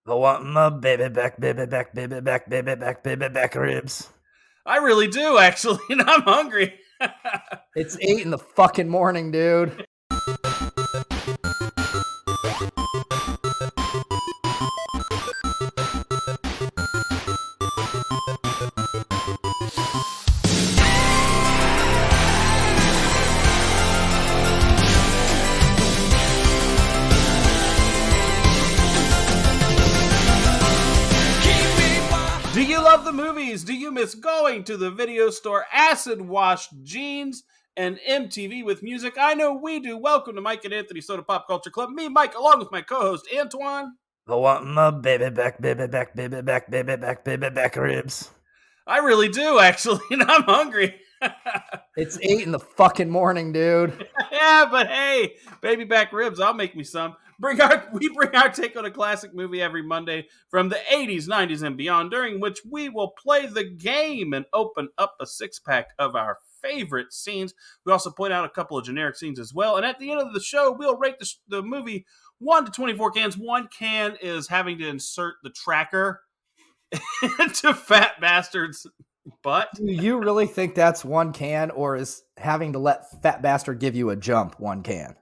I want my baby back, baby back, baby back, baby back, baby back ribs. I really do, actually, and I'm hungry. It's 8 in the fucking morning, dude. Do you love the movies? Do you miss going to the video store, acid-washed jeans, and MTV with music? I know we do. Welcome to Mike and Anthony Soda Pop Culture Club. Me, Mike, along with my co-host, Antoine. I want my baby back, baby back, baby back, baby back, baby back ribs. I really do, actually, and I'm hungry. It's 8 in the fucking morning, dude. Yeah, but hey, baby back ribs, I'll make me some. We bring our take on a classic movie every Monday from the 80s, 90s, and beyond, during which we will play the game and open up a six-pack of our favorite scenes. We also point out a couple of generic scenes as well. And at the end of the show, we'll rate the movie 1 to 24 cans. 1 can is having to insert the tracker into Fat Bastard's butt. Do you really think that's 1 can, or is having to let Fat Bastard give you a jump 1 can?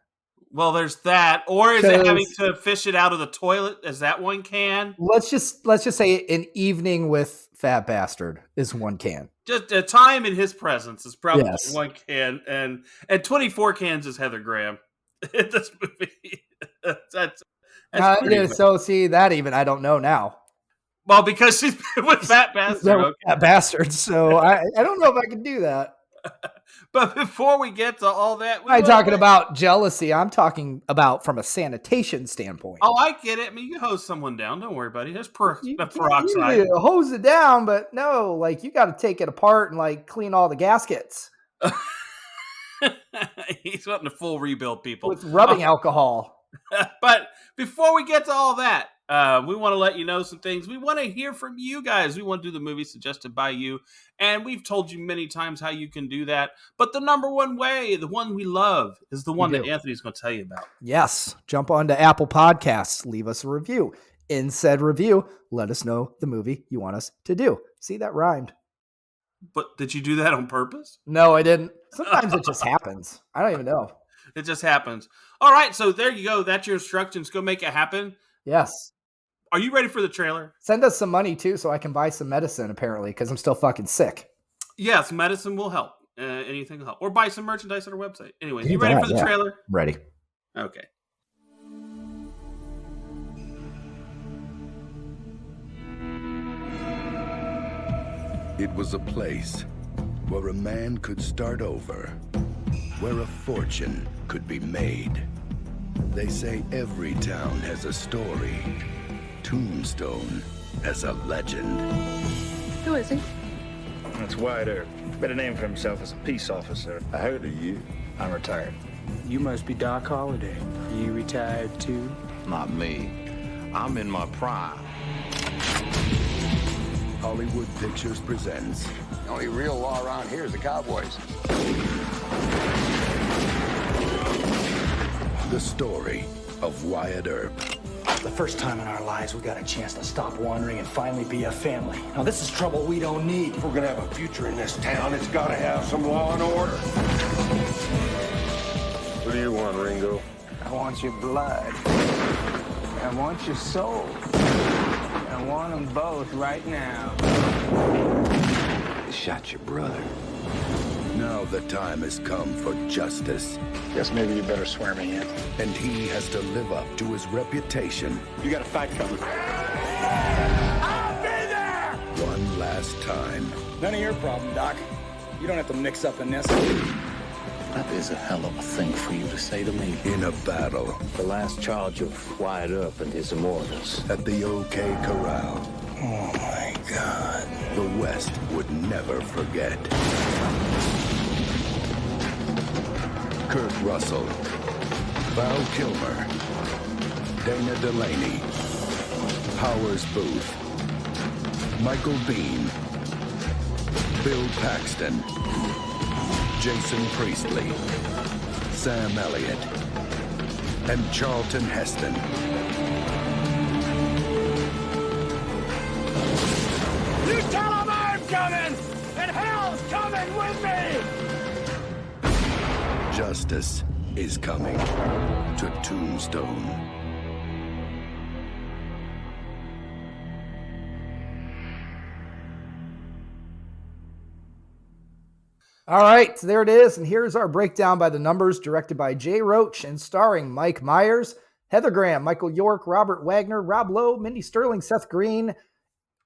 Well, there's that. Or is it having to fish it out of the toilet? Is that 1 can? Let's just say an evening with Fat Bastard is 1 can. Just a time in his presence is probably Yes. 1 can, and 24 cans is Heather Graham in this movie. that's pretty So see that even I don't know now. well, because she's with Fat Bastard. Okay. Fat Bastard. So I don't know if I can do that. But before we get to all that, I'm talking about jealousy. I'm talking about from a sanitation standpoint. Oh, I get it. I mean, you hose someone down. Don't worry, buddy. There's peroxide. You hose it down, but no, like you got to take it apart and like clean all the gaskets He's wanting to full rebuild, people. with rubbing alcohol. But before we get to all that, we want to let you know some things. We want to hear from you guys. We want to do the movie suggested by you. And we've told you many times how you can do that. But the number one way, the one we love, is the one that Anthony's going to tell you about. Yes. Jump onto Apple Podcasts. Leave us a review. In said review, let us know the movie you want us to do. See, that rhymed. But did you do that on purpose? No, I didn't. Sometimes it just happens. I don't even know. It just happens. All right, so there you go. That's your instructions. Go make it happen. Yes. Are you ready for the trailer? Send us some money, too, so I can buy some medicine, apparently, because I'm still fucking sick. Yes, medicine will help. Anything will help. Or buy some merchandise at our website. Anyways, you ready for the trailer? Ready. Okay. It was a place where a man could start over, where a fortune could be made. They say every town has a story. Tombstone has a legend. Who is he? That's Wyatt Earp. Better name for himself as a peace officer. I heard of you. I'm retired. You must be Doc Holliday. You retired too? Not me. I'm in my prime. Hollywood Pictures presents The only real law around here is the cowboys. the story of Wyatt Earp. The first time in our lives we got a chance to stop wandering and finally be a family. Now this is trouble we don't need. If we're gonna have a future in this town, it's gotta have some law and order. What do you want, Ringo? I want your blood. I want your soul. I want them both right now. They shot your brother. Now the time has come for justice, Guess maybe you better swear me in. and he has to live up to his reputation You got a fight coming. one last time. None of your problem, Doc. You don't have to mix up in this. That is a hell of a thing for you to say to me. In a battle The last charge of Wyatt Earp and his immortals. at the OK Corral, Oh my God. the West would never forget. Kurt Russell, Val Kilmer, Dana Delaney, Powers Booth, Michael Biehn, Bill Paxton, Jason Priestley, Sam Elliott, and Charlton Heston. coming, and hell's coming with me! Justice is coming to Tombstone. All right, so there it is. And here's our breakdown by the numbers, directed by Jay Roach and starring Mike Myers, Heather Graham, Michael York, Robert Wagner, Rob Lowe, Mindy Sterling, Seth Green,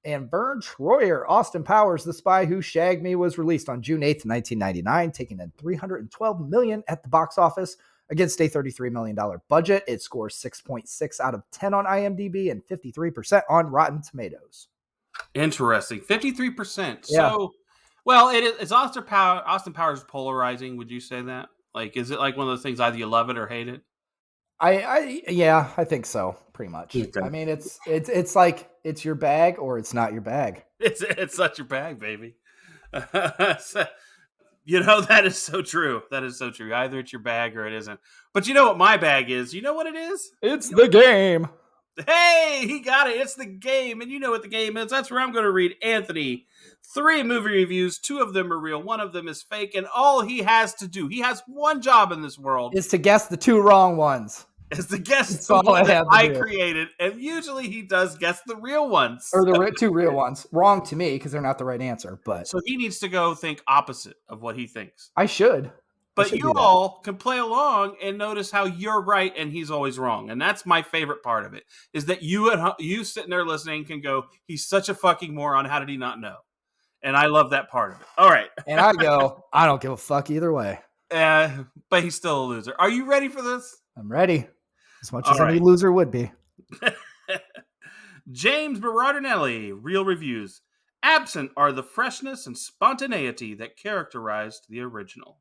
and Vern Troyer. Austin Powers, The Spy Who Shagged Me, was released on June 8th, 1999, taking in $312 million at the box office against a $33 million budget. It scores 6.6 out of 10 on IMDb and 53% on Rotten Tomatoes. Interesting. 53%. Yeah. So, well, is Austin Powers polarizing? Would you say that? Like, is it like one of those things either you love it or hate it? I think so, pretty much. Okay. I mean, it's like it's your bag or it's not your bag. It's not your bag, baby. So, that is so true. That is so true. Either it's your bag or it isn't. But you know what my bag is? You know what it is? It's the game. Hey, he got it. It's the game. And you know what the game is. That's where I'm going to read Anthony 3 movie reviews. 2 of them are real. 1 of them is fake. And all he has to do, he has one job in this world, Is to guess the 2 wrong ones. is to guess That's the all one I that have to I do. created. And usually he does guess the real ones. Or the 2 real ones. Wrong to me because they're not the right answer. But So he needs to go think opposite of what he thinks. I should. But you all can play along and notice how you're right and he's always wrong. And that's my favorite part of it, is that you sitting there listening can go, he's such a fucking moron. How did he not know? And I love that part of it. All right. And I go, I don't give a fuck either way. But he's still a loser. Are you ready for this? I'm ready. As much All as any right. loser would be. James Berardinelli, Real Reviews. Absent are the freshness and spontaneity that characterized the original.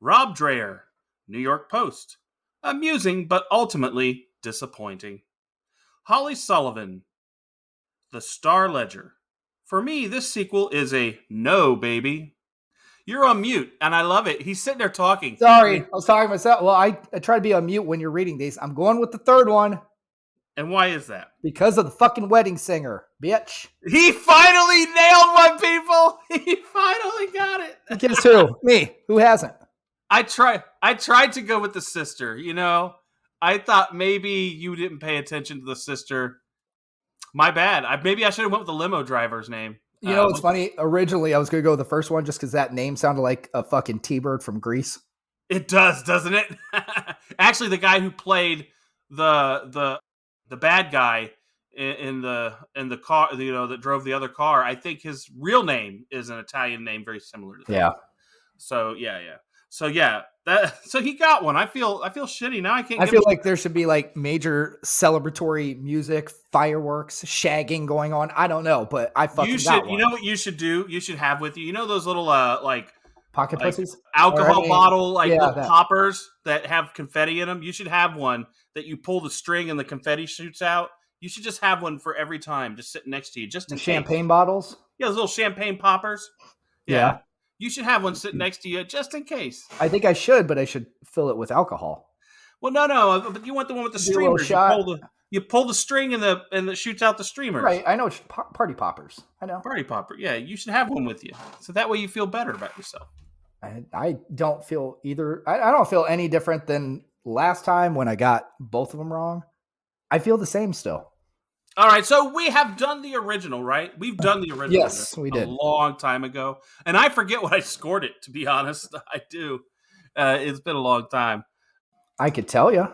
Rob Dreher, New York Post. Amusing, but ultimately disappointing. Holly Sullivan, The Star Ledger. For me, this sequel is a no, baby. You're on mute, and I love it. He's sitting there talking. Sorry, I was talking to myself. Well, I try to be on mute when you're reading these. I'm going with the 3rd one. And why is that? Because of the fucking wedding singer, bitch. He finally nailed one, people. He finally got it. Guess who? Me. Who hasn't? I tried to go with the sister, I thought maybe you didn't pay attention to the sister. My bad. Maybe I should have went with the limo driver's name. You know what's funny? Originally, I was going to go with the first one just because that name sounded like a fucking T-Bird from Grease. It does, doesn't it? Actually, the guy who played the bad guy in the car, that drove the other car, I think his real name is an Italian name very similar to that. Yeah. So so he got one. I feel shitty now. I feel like there should be like major celebratory music, fireworks, shagging going on. I don't know, but I fucking got one. You know what you should do? You should have with you. You know those little pocket pussies, alcohol bottle little that. poppers that have confetti in them. You should have one that you pull the string and the confetti shoots out. You should just have one for every time, just sitting next to you, just in case. Champagne bottles. Yeah, those little champagne poppers. Yeah. You should have one sitting next to you just in case. I think I should, but I should fill it with alcohol. Well, no, but you want the one with the streamers. You pull the string and it shoots out the streamers. Right, I know it's party poppers. I know. Party popper. Yeah, you should have one with you, so that way you feel better about yourself. I don't feel either. I don't feel any different than last time when I got both of them wrong. I feel the same still. All right, so we have done the original, right? We've done the original. Yes, we did. A long time ago. And I forget what I scored it, to be honest. I do. It's been a long time. I could tell you.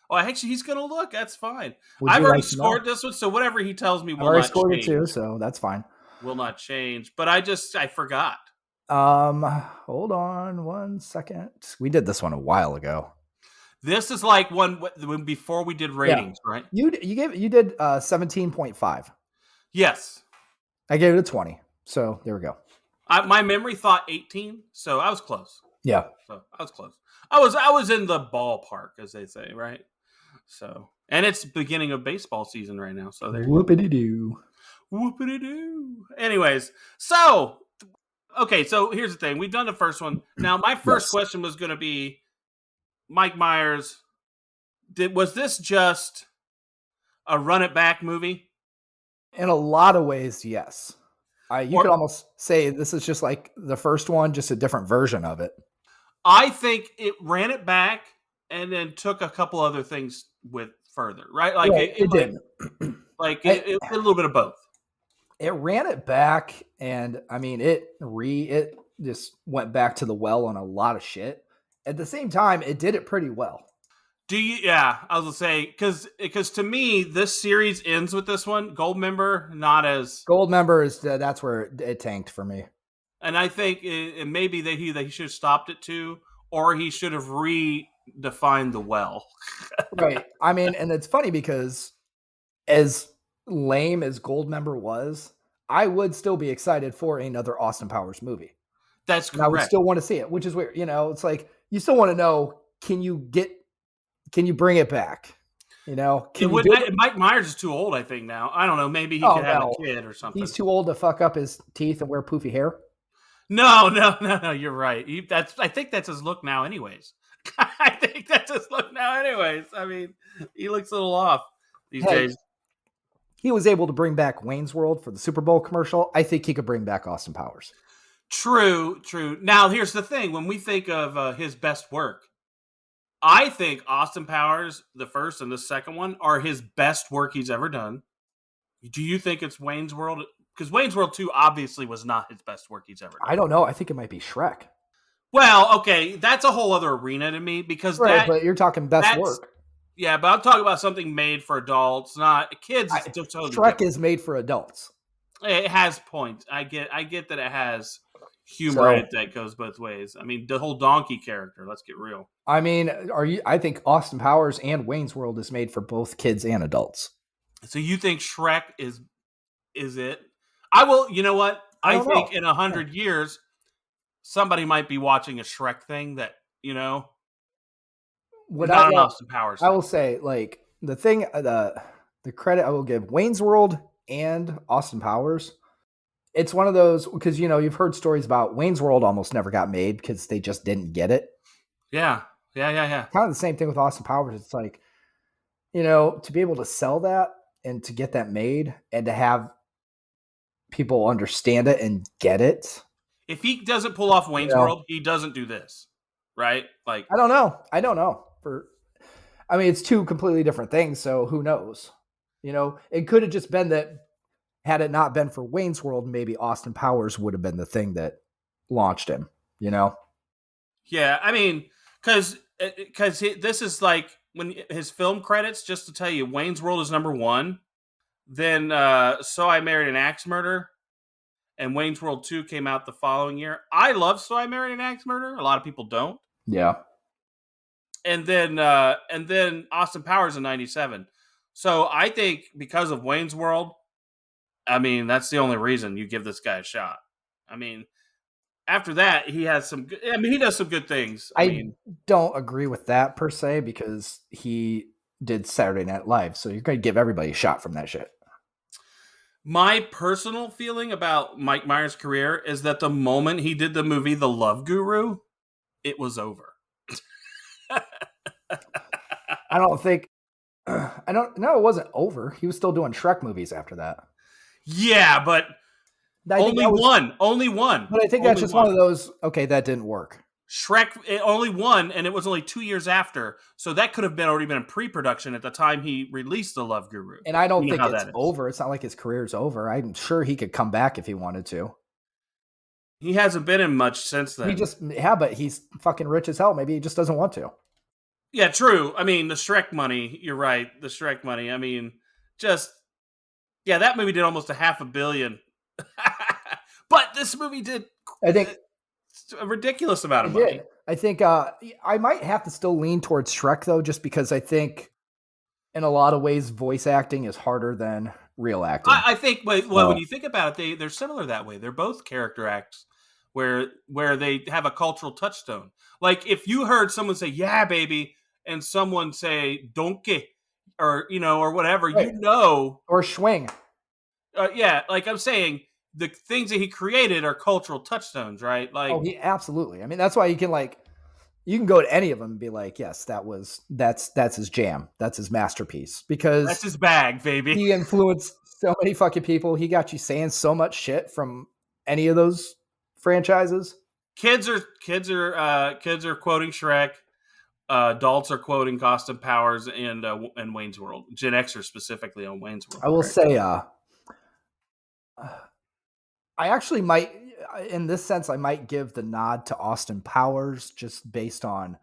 Oh, actually, he's going to look. That's fine. I've already scored this one, so whatever he tells me will not change. I already scored it too, so that's fine. Will not change. But I forgot. Hold on 1 second. We did this one a while ago. This is like one before we did ratings, right? You did 17.5. Yes. I gave it a 20. So there we go. My memory thought 18, so I was close. Yeah. So I was close. I was in the ballpark, as they say, right? So, and it's the beginning of baseball season right now. So there. Whoopity-doo. Whoopity-doo. Anyways, so okay. So here's the thing: we've done the first one. Now, my first question was going to be, Mike Myers, was this just a run it back movie? In a lot of ways, yes. You could almost say this is just like the first one, just a different version of it. I think it ran it back and then took a couple other things with further, right? Like Right, it did. Like it did a little bit of both. It ran it back, and I mean, it just went back to the well on a lot of shit. At the same time, it did it pretty well. Do you? Yeah, I was gonna say because to me this series ends with this one. Goldmember not as Goldmember is that's where it tanked for me. And I think maybe that he should have stopped it too, or he should have redefined the well. Right. I mean, and it's funny because as lame as Goldmember was, I would still be excited for another Austin Powers movie. That's correct. And I would still want to see it, which is weird. It's like you still want to know, can you bring it back? Mike Myers is too old, I think, now. I don't know. Maybe he could have a kid or something. He's too old to fuck up his teeth and wear poofy hair. No. You're right. I think that's his look now, anyways. I mean, he looks a little off these days. He was able to bring back Wayne's World for the Super Bowl commercial. I think he could bring back Austin Powers. True. Now, here's the thing. When we think of his best work, I think Austin Powers, the first and the second one, are his best work he's ever done. Do you think it's Wayne's World? Because Wayne's World 2 obviously was not his best work he's ever done. I don't know. I think it might be Shrek. Well, okay. That's a whole other arena to me because but you're talking best work. Yeah, but I'm talking about something made for adults, not kids. Totally Shrek is made for adults. It has points. I get that it has humor in it that goes both ways. I mean, the whole donkey character. Let's get real. I mean, I think Austin Powers and Wayne's World is made for both kids and adults. So you think Shrek is it? I will. You know what? I think in 100 years, somebody might be watching a Shrek thing that not an Austin Powers thing. I will say, like the thing, the credit I will give Wayne's World and Austin Powers. It's one of those because you've heard stories about Wayne's World almost never got made because they just didn't get it. Yeah. Kind of the same thing with Austin Powers. It's like, to be able to sell that and to get that made and to have people understand it and get it. If he doesn't pull off Wayne's World, he doesn't do this, right? Like I don't know. I mean, it's two completely different things. So who knows? It could have just been that. Had it not been for Wayne's World, maybe Austin Powers would have been the thing that launched him, Yeah, I mean, because this is like when his film credits, just to tell you, Wayne's World is number 1. Then So I Married an Axe Murderer, and Wayne's World 2 came out the following year. I love So I Married an Axe Murderer. A lot of people don't. Yeah. And then Austin Powers in 97. So I think because of Wayne's World, I mean, that's the only reason you give this guy a shot. I mean, after that, he has some good, he does some good things. I don't agree with that per se because he did Saturday Night Live. So you're going to give everybody a shot from that shit. My personal feeling about Mike Myers' career is that the moment he did the movie The Love Guru, it was over. I don't know. It wasn't over. He was still doing Shrek movies after that. Yeah, but only one. But I think that's just one of those, okay, that didn't work. Shrek only one, and it was only 2 years after. So that could have already been in pre-production at the time he released The Love Guru. And I don't think it's over. It's not like his career's over. I'm sure he could come back if he wanted to. He hasn't been in much since then. But he's fucking rich as hell. Maybe he just doesn't want to. Yeah, true. I mean, the Shrek money, you're right. The Shrek money. I mean, that movie did almost $500 million. But this movie did, I think, a ridiculous amount of money. I think I might have to still lean towards Shrek, though, just because I think in a lot of ways voice acting is harder than real acting. I think, when you think about it, they're similar that way. They're both character acts where they have a cultural touchstone. Like if you heard someone say, "Yeah, baby," and someone say "donkey," or or whatever, right. Or swing. Like I'm saying, the things that he created are cultural touchstones, right? Like, absolutely. I mean, that's why you can go to any of them and be like, yes, that's his jam, that's his masterpiece, because that's his bag, baby. He influenced so many fucking people. He got you saying so much shit from any of those franchises. Kids are quoting Shrek. Adults are quoting Austin Powers and Wayne's World. Gen Xers specifically on Wayne's World. I will right? say, I actually might, in this sense, I might give the nod to Austin Powers just based on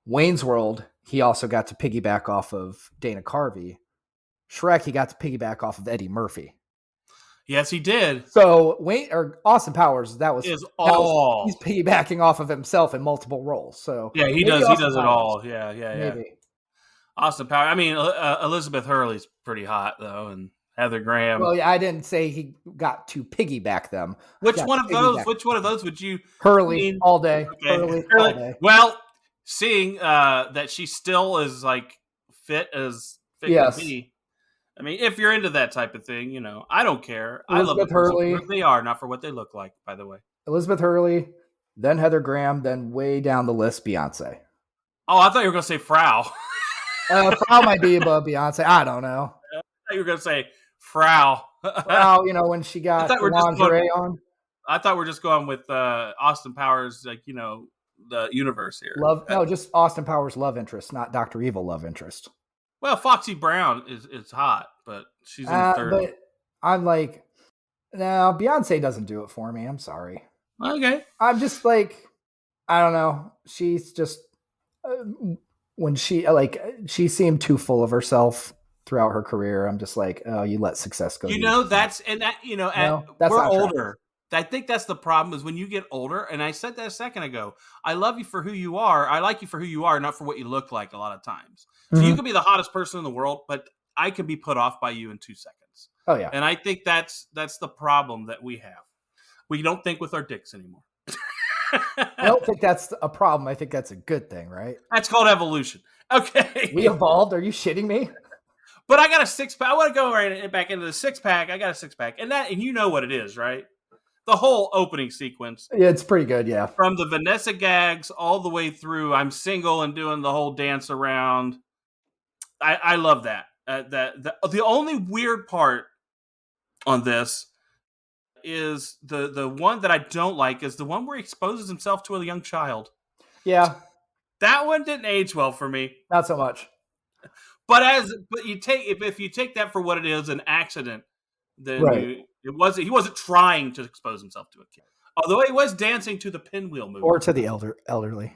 Wayne's World. He also got to piggyback off of Dana Carvey. Shrek, he got to piggyback off of Eddie Murphy. Yes, he did. So Austin Powers, he's piggybacking off of himself in multiple roles. So yeah, he does. He does it all. Yeah. Maybe Austin Powers. I mean, Elizabeth Hurley's pretty hot though, and Heather Graham. Well, yeah, I didn't say he got to piggyback them. Which one of those would you? Hurley all day. Okay. Hurley all day. Well, seeing that she still is like fit can be. I mean, if you're into that type of thing, I don't care. Elizabeth I love Hurley. What they are, not for what they look like, by the way. Elizabeth Hurley, then Heather Graham, then way down the list, Beyonce. Oh, I thought you were going to say Frau. Frau might be above Beyonce. I don't know. I thought you were going to say Frau. Frau, when she got the lingerie on. I thought we're just going with Austin Powers, the universe here. Just Austin Powers' love interest, not Dr. Evil love interest. Well, Foxy Brown is hot, but she's in the third. But I'm like, no, Beyonce doesn't do it for me. I'm sorry. Okay. I'm just like, I don't know. She's just when she seemed too full of herself throughout her career. I'm just like, oh, you let success go. That's we're older. I think that's the problem is when you get older, and I said that a second ago, I love you for who you are. I like you for who you are, not for what you look like a lot of times. So you can be the hottest person in the world, but I can be put off by you in 2 seconds. Oh, yeah. And I think that's the problem that we have. We don't think with our dicks anymore. I don't think that's a problem. I think that's a good thing, right? That's called evolution. Okay. We evolved. Are you shitting me? But I got a 6-pack. I want to go right back into the 6-pack. I got a 6-pack. And you know what it is, right? The whole opening sequence. Yeah, it's pretty good, yeah. From the Vanessa gags all the way through I'm single and doing the whole dance around. I love that. The only weird part on this is the one that I don't like is the one where he exposes himself to a young child. Yeah. That one didn't age well for me. Not so much. But if you take that for what it is, an accident, then right. He wasn't trying to expose himself to a kid. Although he was dancing to the Pinwheel movie. Or to the elderly.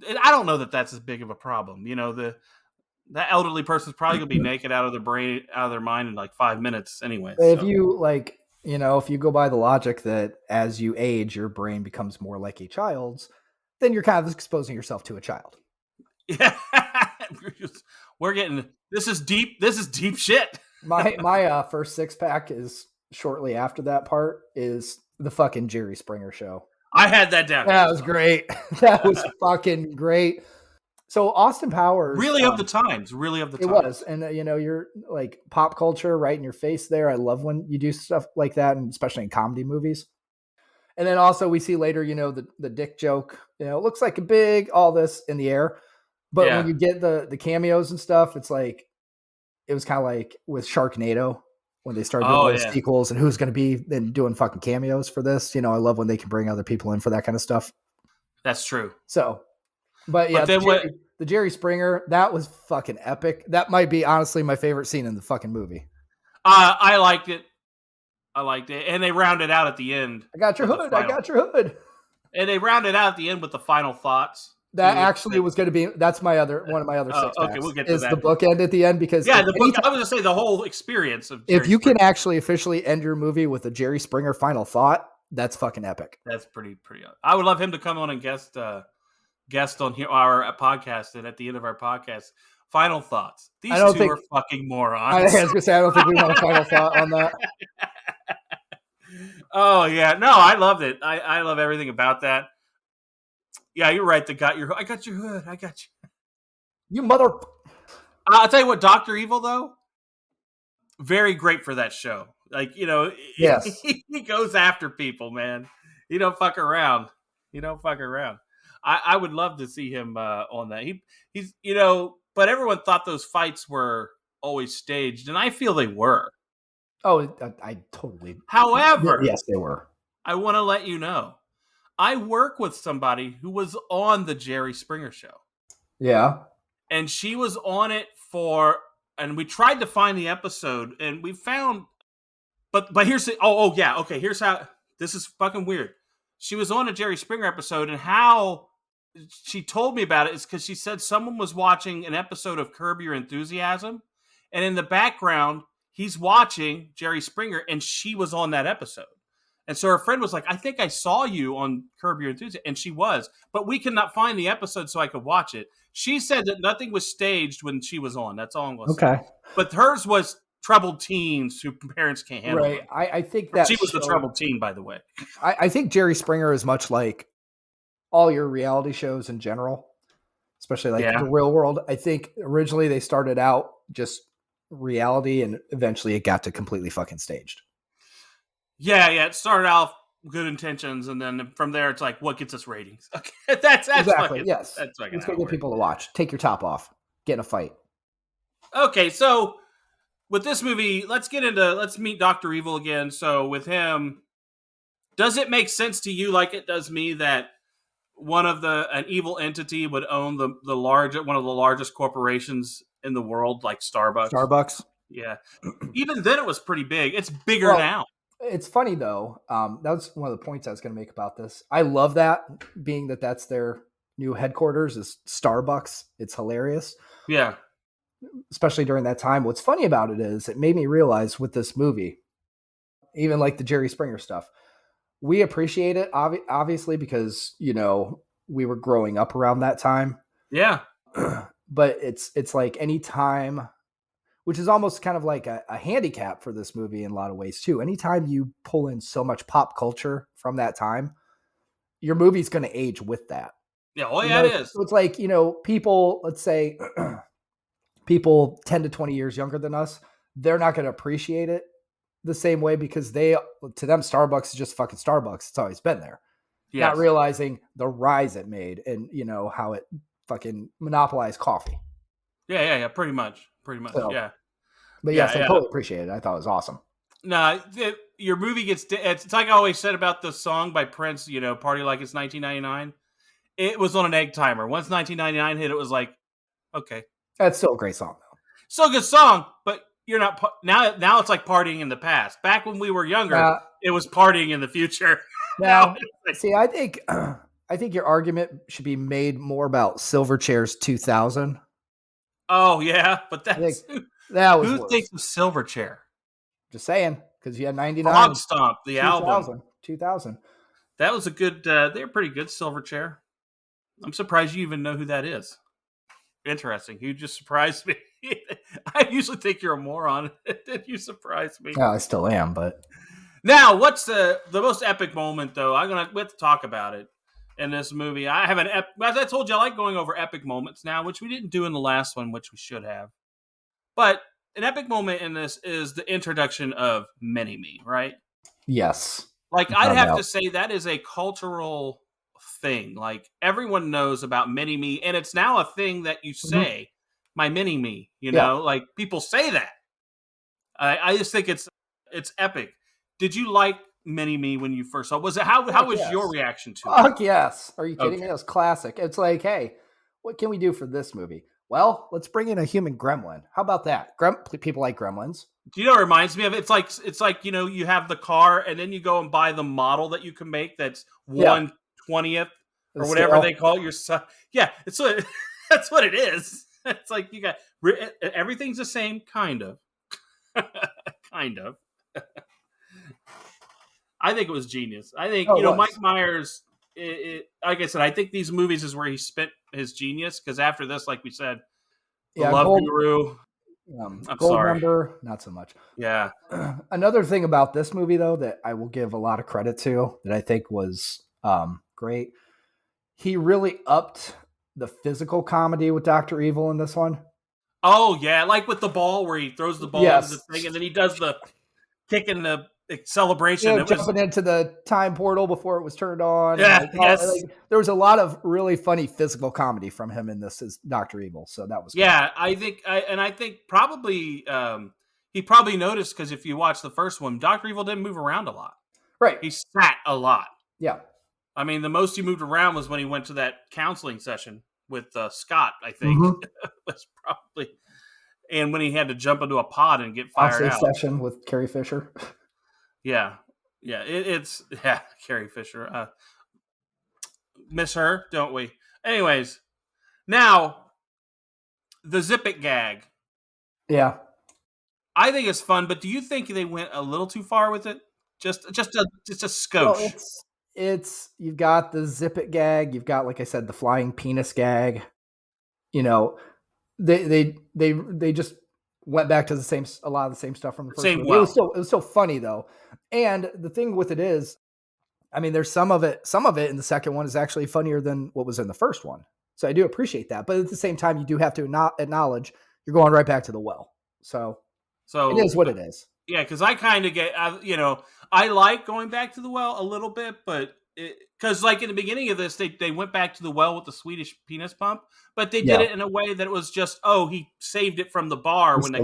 And I don't know that that's as big of a problem. That elderly person's probably going to be naked out of their mind in like 5 minutes anyway. If you if you go by the logic that as you age, your brain becomes more like a child's, then you're kind of exposing yourself to a child. Yeah. This is deep shit. My first 6-pack is shortly after that part is the fucking Jerry Springer show. I had that down. That was great. That was fucking great. So Austin Powers, really of the times. It was, and you're like pop culture right in your face there. I love when you do stuff like that, and especially in comedy movies. And then also we see later, the dick joke. It looks like a big all this in the air, but when you get the cameos and stuff, it's like it was kind of like with Sharknado when they started doing those sequels and who's going to be then doing fucking cameos for this. I love when they can bring other people in for that kind of stuff. That's true. So. But yeah, the Jerry Springer, that was fucking epic. That might be honestly my favorite scene in the fucking movie. I liked it. And they rounded out at the end. I got your hood. And they rounded out at the end with the final thoughts. That actually was going to be, that's one of my other 6 packs. Okay, we'll get to that. Is the bookend at the end because I was going to say the whole experience of Jerry if you Springer. Can actually officially end your movie with a Jerry Springer final thought, that's fucking epic. That's pretty. I would love him to come on and guest on here our podcast, and at the end of our podcast, final thoughts. These two are fucking morons. I was gonna say I don't think we want a final thought on that. Oh yeah, no, I loved it. I love everything about that. Yeah, you're right. I got your hood. I got you. You mother. I'll tell you what, Dr. Evil though, very great for that show. Like yes, he goes after people, man. He don't fuck around. I would love to see him on that. He's but everyone thought those fights were always staged, and I feel they were. Oh, I totally. However, Yes, they were. I want to let you know, I work with somebody who was on the Jerry Springer show. Yeah. And she was on it and we tried to find the episode, and we found, but here's the, yeah, okay, here's how, this is fucking weird. She was on a Jerry Springer episode, and how she told me about it is because she said someone was watching an episode of Curb Your Enthusiasm, and in the background, he's watching Jerry Springer, and she was on that episode. And so her friend was like, I think I saw you on Curb Your Enthusiasm. And she was, but we could not find the episode so I could watch it. She said that nothing was staged when she was on. That's all I'm going to say. But hers was troubled teens who parents can't handle. Right. I think that she was the troubled teen, by the way. I think Jerry Springer is much like all your reality shows in general, especially like the Real World. I think originally they started out just reality, and eventually it got to completely fucking staged. Yeah. It started out good intentions, and then from there it's like, what gets us ratings? Okay, that's exactly. fucking, yes. That's fucking. Let's get people to watch. Take your top off. Get in a fight. Okay, so with this movie, let's meet Dr. Evil again. So with him, does it make sense to you, like it does me, that an evil entity would own one of the largest corporations in the world, like Starbucks? Starbucks. Yeah. Even then, it was pretty big. It's bigger now. It's funny though. That's one of the points I was going to make about this. I love that, being that that's their new headquarters is Starbucks. It's hilarious. Yeah. Especially during that time. What's funny about it is it made me realize with this movie, even like the Jerry Springer stuff, we appreciate it obviously because, we were growing up around that time. Yeah. But it's like any time, which is almost kind of like a handicap for this movie in a lot of ways too. Anytime you pull in so much pop culture from that time, your movie's going to age with that. Yeah. Oh yeah, it is. So it's like, people, let's say people 10 to 20 years younger than us, they're not going to appreciate it the same way because to them, Starbucks is just fucking Starbucks. It's always been there. Yes. Not realizing the rise it made and, how it fucking monopolized coffee. Yeah. Pretty much. So, yeah. But yes, I totally appreciate it. I thought it was awesome. No, your movie it's like I always said about the song by Prince, Party Like It's 1999. It was on an egg timer. Once 1999 hit, it was like, okay. That's still a great song, though. Still a good song, but you're not now. It's like partying in the past. Back when we were younger, it was partying in the future. Now, see, I think your argument should be made more about Silverchair's 2000. Oh yeah, but that was who worse. thinks of Silverchair? Just saying, because you had 99. Frog Stomp, the album. 2000. That was a good. They're pretty good. Silverchair. I'm surprised you even know who that is. Interesting. You just surprised me. I usually think you're a moron. You surprised me. Yeah, I still am, but now, what's the most epic moment though? We have to talk about it in this movie. I have as I told you, I like going over epic moments now, which we didn't do in the last one, which we should have. But an epic moment in this is the introduction of Mini-Me, right? Yes. Like I'd have to say that is a cultural thing. Like everyone knows about Mini-Me, and it's now a thing that you say, my Mini-Me, like people say that. I just think it's epic. Did you like Mini-Me when you first saw it? Was it how was your reaction to it? Fuck yes. Are you kidding me? It was classic. It's like, hey, what can we do for this movie? Well, let's bring in a human gremlin. How about that? People like gremlins. Do you know what it reminds me of? It's like you have the car and then you go and buy the model that you can make that's 1/20th or whatever they call your son. Yeah, that's what it is. It's like you got everything's the same, kind of. Kind of. I think it was genius. I think Mike Myers. Like I said, I think these movies is where he spent his genius because after this, like we said, the Love Guru. I'm Gold sorry. Member, not so much. Yeah. Another thing about this movie, though, that I will give a lot of credit to, that I think was great. He really upped the physical comedy with Dr. Evil in this one. Oh yeah, like with the ball where he throws the ball into the thing, and then he does the kick in the celebration. Jumping into the time portal before it was turned on. Yeah, there was a lot of really funny physical comedy from him in this as Dr. Evil, so that was cool. I think probably he probably noticed because if you watch the first one, Dr. Evil didn't move around a lot. Right. He sat a lot. Yeah. I mean, the most he moved around was when he went to that counseling session with Scott, I think. Mm-hmm. Was probably, and when he had to jump into a pod and get fired out. Session with Carrie Fisher. Yeah. It's Carrie Fisher. Miss her, don't we? Anyways, now the Zip It gag. Yeah. I think it's fun, but do you think they went a little too far with it? Just a skosh. Well, it's you've got the Zip It gag, you've got, like I said, the flying penis gag. You know, they just went back to a lot of the same stuff from the first movie. Well. It was so funny though. And the thing with it is, I mean, there's some of it in the second one is actually funnier than what was in the first one. So I do appreciate that. But at the same time, you do have to acknowledge you're going right back to the well. So it is what it is. Yeah, because I kind of get, I like going back to the well a little bit, but because like in the beginning of this, they went back to the well with the Swedish penis pump, but they did it in a way that it was just, he saved it from the bar when the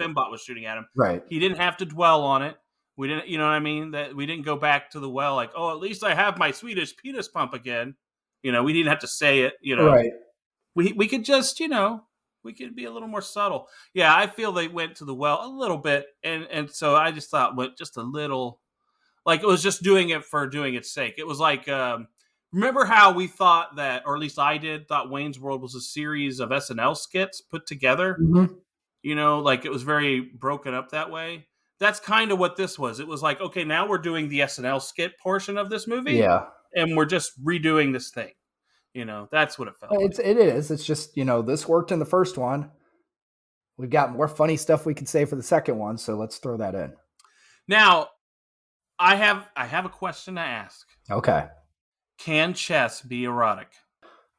Fembot was shooting at him. Right. He didn't have to dwell on it. We didn't, you know what I mean? That we didn't go back to the well like, at least I have my Swedish penis pump again. We didn't have to say it. Right. We could just, we could be a little more subtle. Yeah, I feel they went to the well a little bit, and so I just thought went just a little, like it was just doing it for doing its sake. It was like, remember how we thought that, or at least I thought Wayne's World was a series of SNL skits put together. Mm-hmm. Like it was very broken up that way. That's kind of what this was. It was like, okay, now we're doing the SNL skit portion of this movie, and we're just redoing this thing. That's what it felt like. It is. It's just, this worked in the first one. We've got more funny stuff we could say for the second one, so let's throw that in. Now, I have a question to ask. Okay. Can chess be erotic?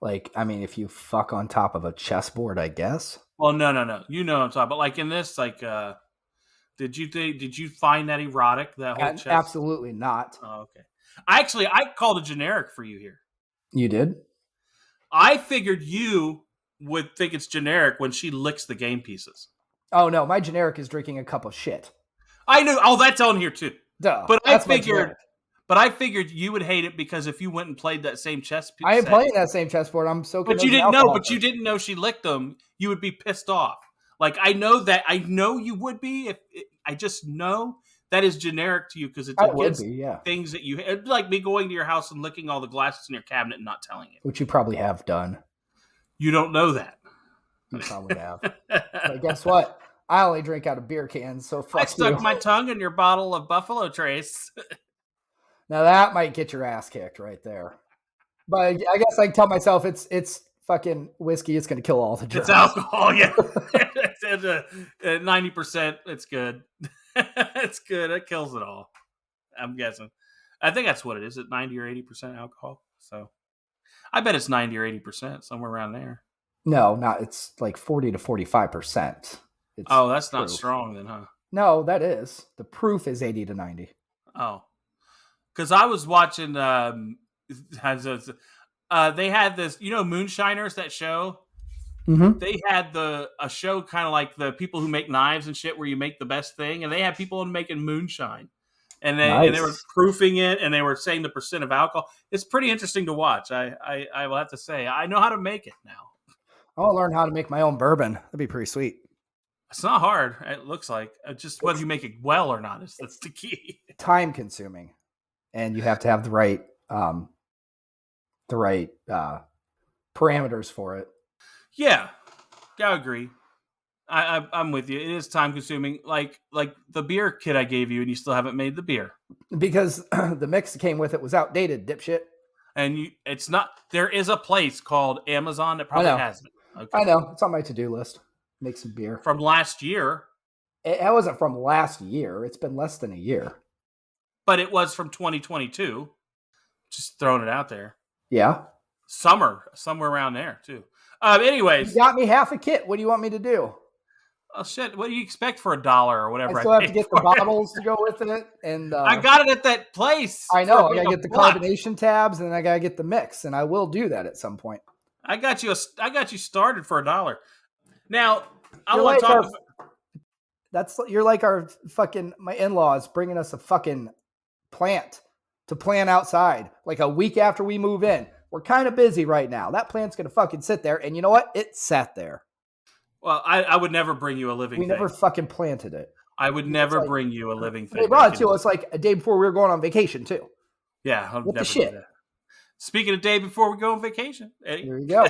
Like, I mean, if you fuck on top of a chessboard, I guess. Well, no. You know what I'm talking about. Like in this, like, did you find that erotic, that whole chess? Absolutely not. Oh, okay. I called a generic for you here. You did? I figured you would think it's generic when she licks the game pieces. Oh, no. My generic is drinking a cup of shit. I knew. Oh, that's on here too. Duh, but I figured you would hate it because if you went and played that same chess piece. I am playing that same chessboard. I'm so But you didn't know. But you didn't know she licked them. You would be pissed off. Like, I know you would be. I just know that is generic to you because it's against things that you... It'd like me going to your house and licking all the glasses in your cabinet and not telling you. Which you probably have done. You don't know that. You probably have. But guess what? I only drink out of beer cans, so fuck I stuck my tongue in your bottle of Buffalo Trace. Now that might get your ass kicked right there. But I guess I can tell myself it's fucking whiskey. It's going to kill all the germs. It's alcohol, yeah. It's 90%. It's good. It's good. It kills it all. I'm guessing. I think that's what it is. At 90 or 80% alcohol. So I bet it's 90 or 80%, somewhere around there. No, not. It's like 40 to 45%. That's not strong then, huh? No, that is. The proof is 80 to 90. Oh. Because I was watching, they had this, Moonshiners, that show? Mm-hmm. They had a show kind of like the people who make knives and shit where you make the best thing. And they had people making moonshine. And they were proofing it and they were saying the percent of alcohol. It's pretty interesting to watch. I will have to say, I know how to make it now. I want to learn how to make my own bourbon. That'd be pretty sweet. It's not hard. It looks like just whether you make it well or not that's the key. Time consuming, and you have to have the right parameters for it. Yeah, I agree. I'm with you. It is time consuming. Like the beer kit I gave you, and you still haven't made the beer because the mix that came with it was outdated, dipshit. And it's not. There is a place called Amazon that probably has it. Okay. I know. It's on my to-do list. Make some beer. From last year. It wasn't from last year. It's been less than a year. But it was from 2022. Just throwing it out there. Yeah. Somewhere around there, too. Anyways. You got me half a kit. What do you want me to do? Oh, shit. What do you expect for $1 or whatever? I still have to get the bottles to go with it. And I got it at that place. I know. I got to get the carbonation tabs and I got to get the mix. And I will do that at some point. I got you started for $1. Now, I want to talk. You're like my in-laws bringing us a fucking plant to plant outside like a week after we move in. We're kind of busy right now. That plant's going to fucking sit there. And you know what? It sat there. Well, I would never bring you a living thing. We never fucking planted it. I would never bring you a living thing. They brought it to us like a day before we were going on vacation too. Yeah, I'll what never the shit? do that. Speaking of day before we go on vacation. There you go.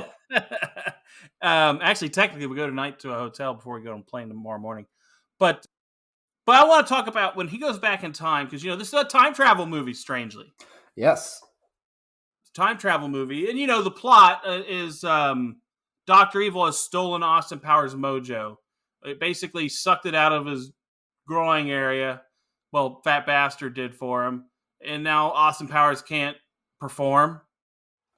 Actually, technically, we go tonight to a hotel before we go on a plane tomorrow morning. But I want to talk about when he goes back in time, because, this is a time travel movie, strangely. Yes. Time travel movie. And, the plot is Dr. Evil has stolen Austin Powers' mojo. It basically sucked it out of his growing area. Well, Fat Bastard did for him. And now Austin Powers can't perform,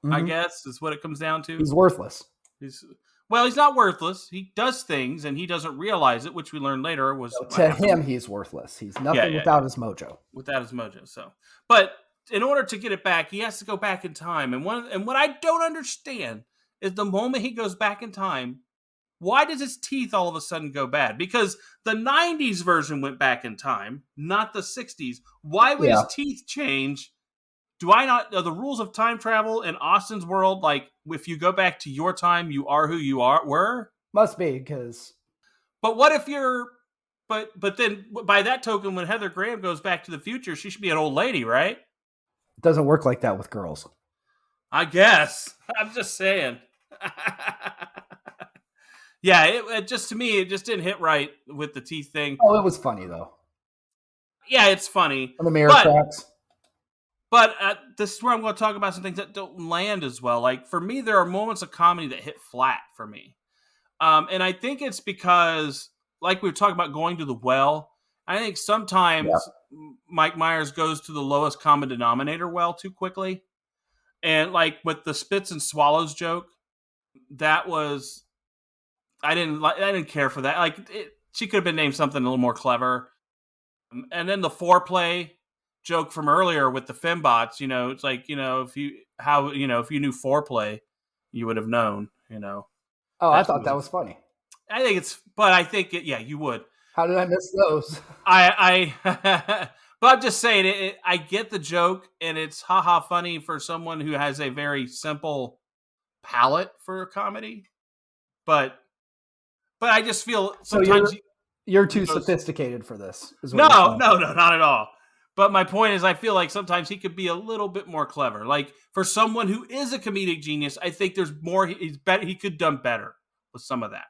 I guess, is what it comes down to. He's worthless. He's not worthless. He does things, and he doesn't realize it, which we learned later was... to him, he's worthless. He's nothing without his mojo. Without his mojo, so... But in order to get it back, he has to go back in time. And what I don't understand is the moment he goes back in time, why does his teeth all of a sudden go bad? Because the 90s version went back in time, not the 60s. Why would his teeth change? Are the rules of time travel in Austin's world, like, if you go back to your time, you are who you were? Must be, because... But what if you're... But then, by that token, when Heather Graham goes back to the future, she should be an old lady, right? It doesn't work like that with girls. I guess. I'm just saying. Yeah, it just, to me, it just didn't hit right with the teeth thing. Oh, it was funny, though. Yeah, it's funny. On the mirror tracks. But this is where I'm going to talk about some things that don't land as well. Like, for me, there are moments of comedy that hit flat for me. And I think it's because, like we were talking about going to the well, I think sometimes Mike Myers goes to the lowest common denominator well too quickly. And, like, with the spits and swallows joke, that was... I didn't care for that. Like, she could have been named something a little more clever. And then the foreplay joke from earlier with the fembots, it's like, if you knew foreplay, you would have known, Oh, I thought that was funny. I think you would. How did I miss those? But I'm just saying, I get the joke, and it's haha funny for someone who has a very simple palate for comedy. But I just feel sometimes you're too sophisticated for this. No, not at all. But my point is, I feel like sometimes he could be a little bit more clever. Like, for someone who is a comedic genius, I think there's more. He could have done better with some of that.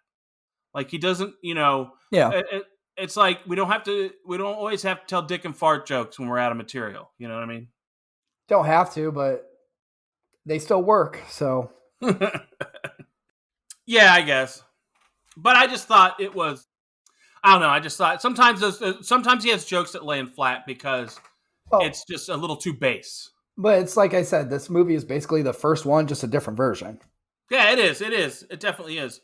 Like, he doesn't, Yeah. It's like we don't always have to tell dick and fart jokes when we're out of material. You know what I mean? Don't have to, but they still work. So. Yeah, I guess. But I just thought it was, I don't know. I just thought sometimes he has jokes that land flat because it's just a little too base. But it's like I said, this movie is basically the first one, just a different version. Yeah, it is. It is. It definitely is.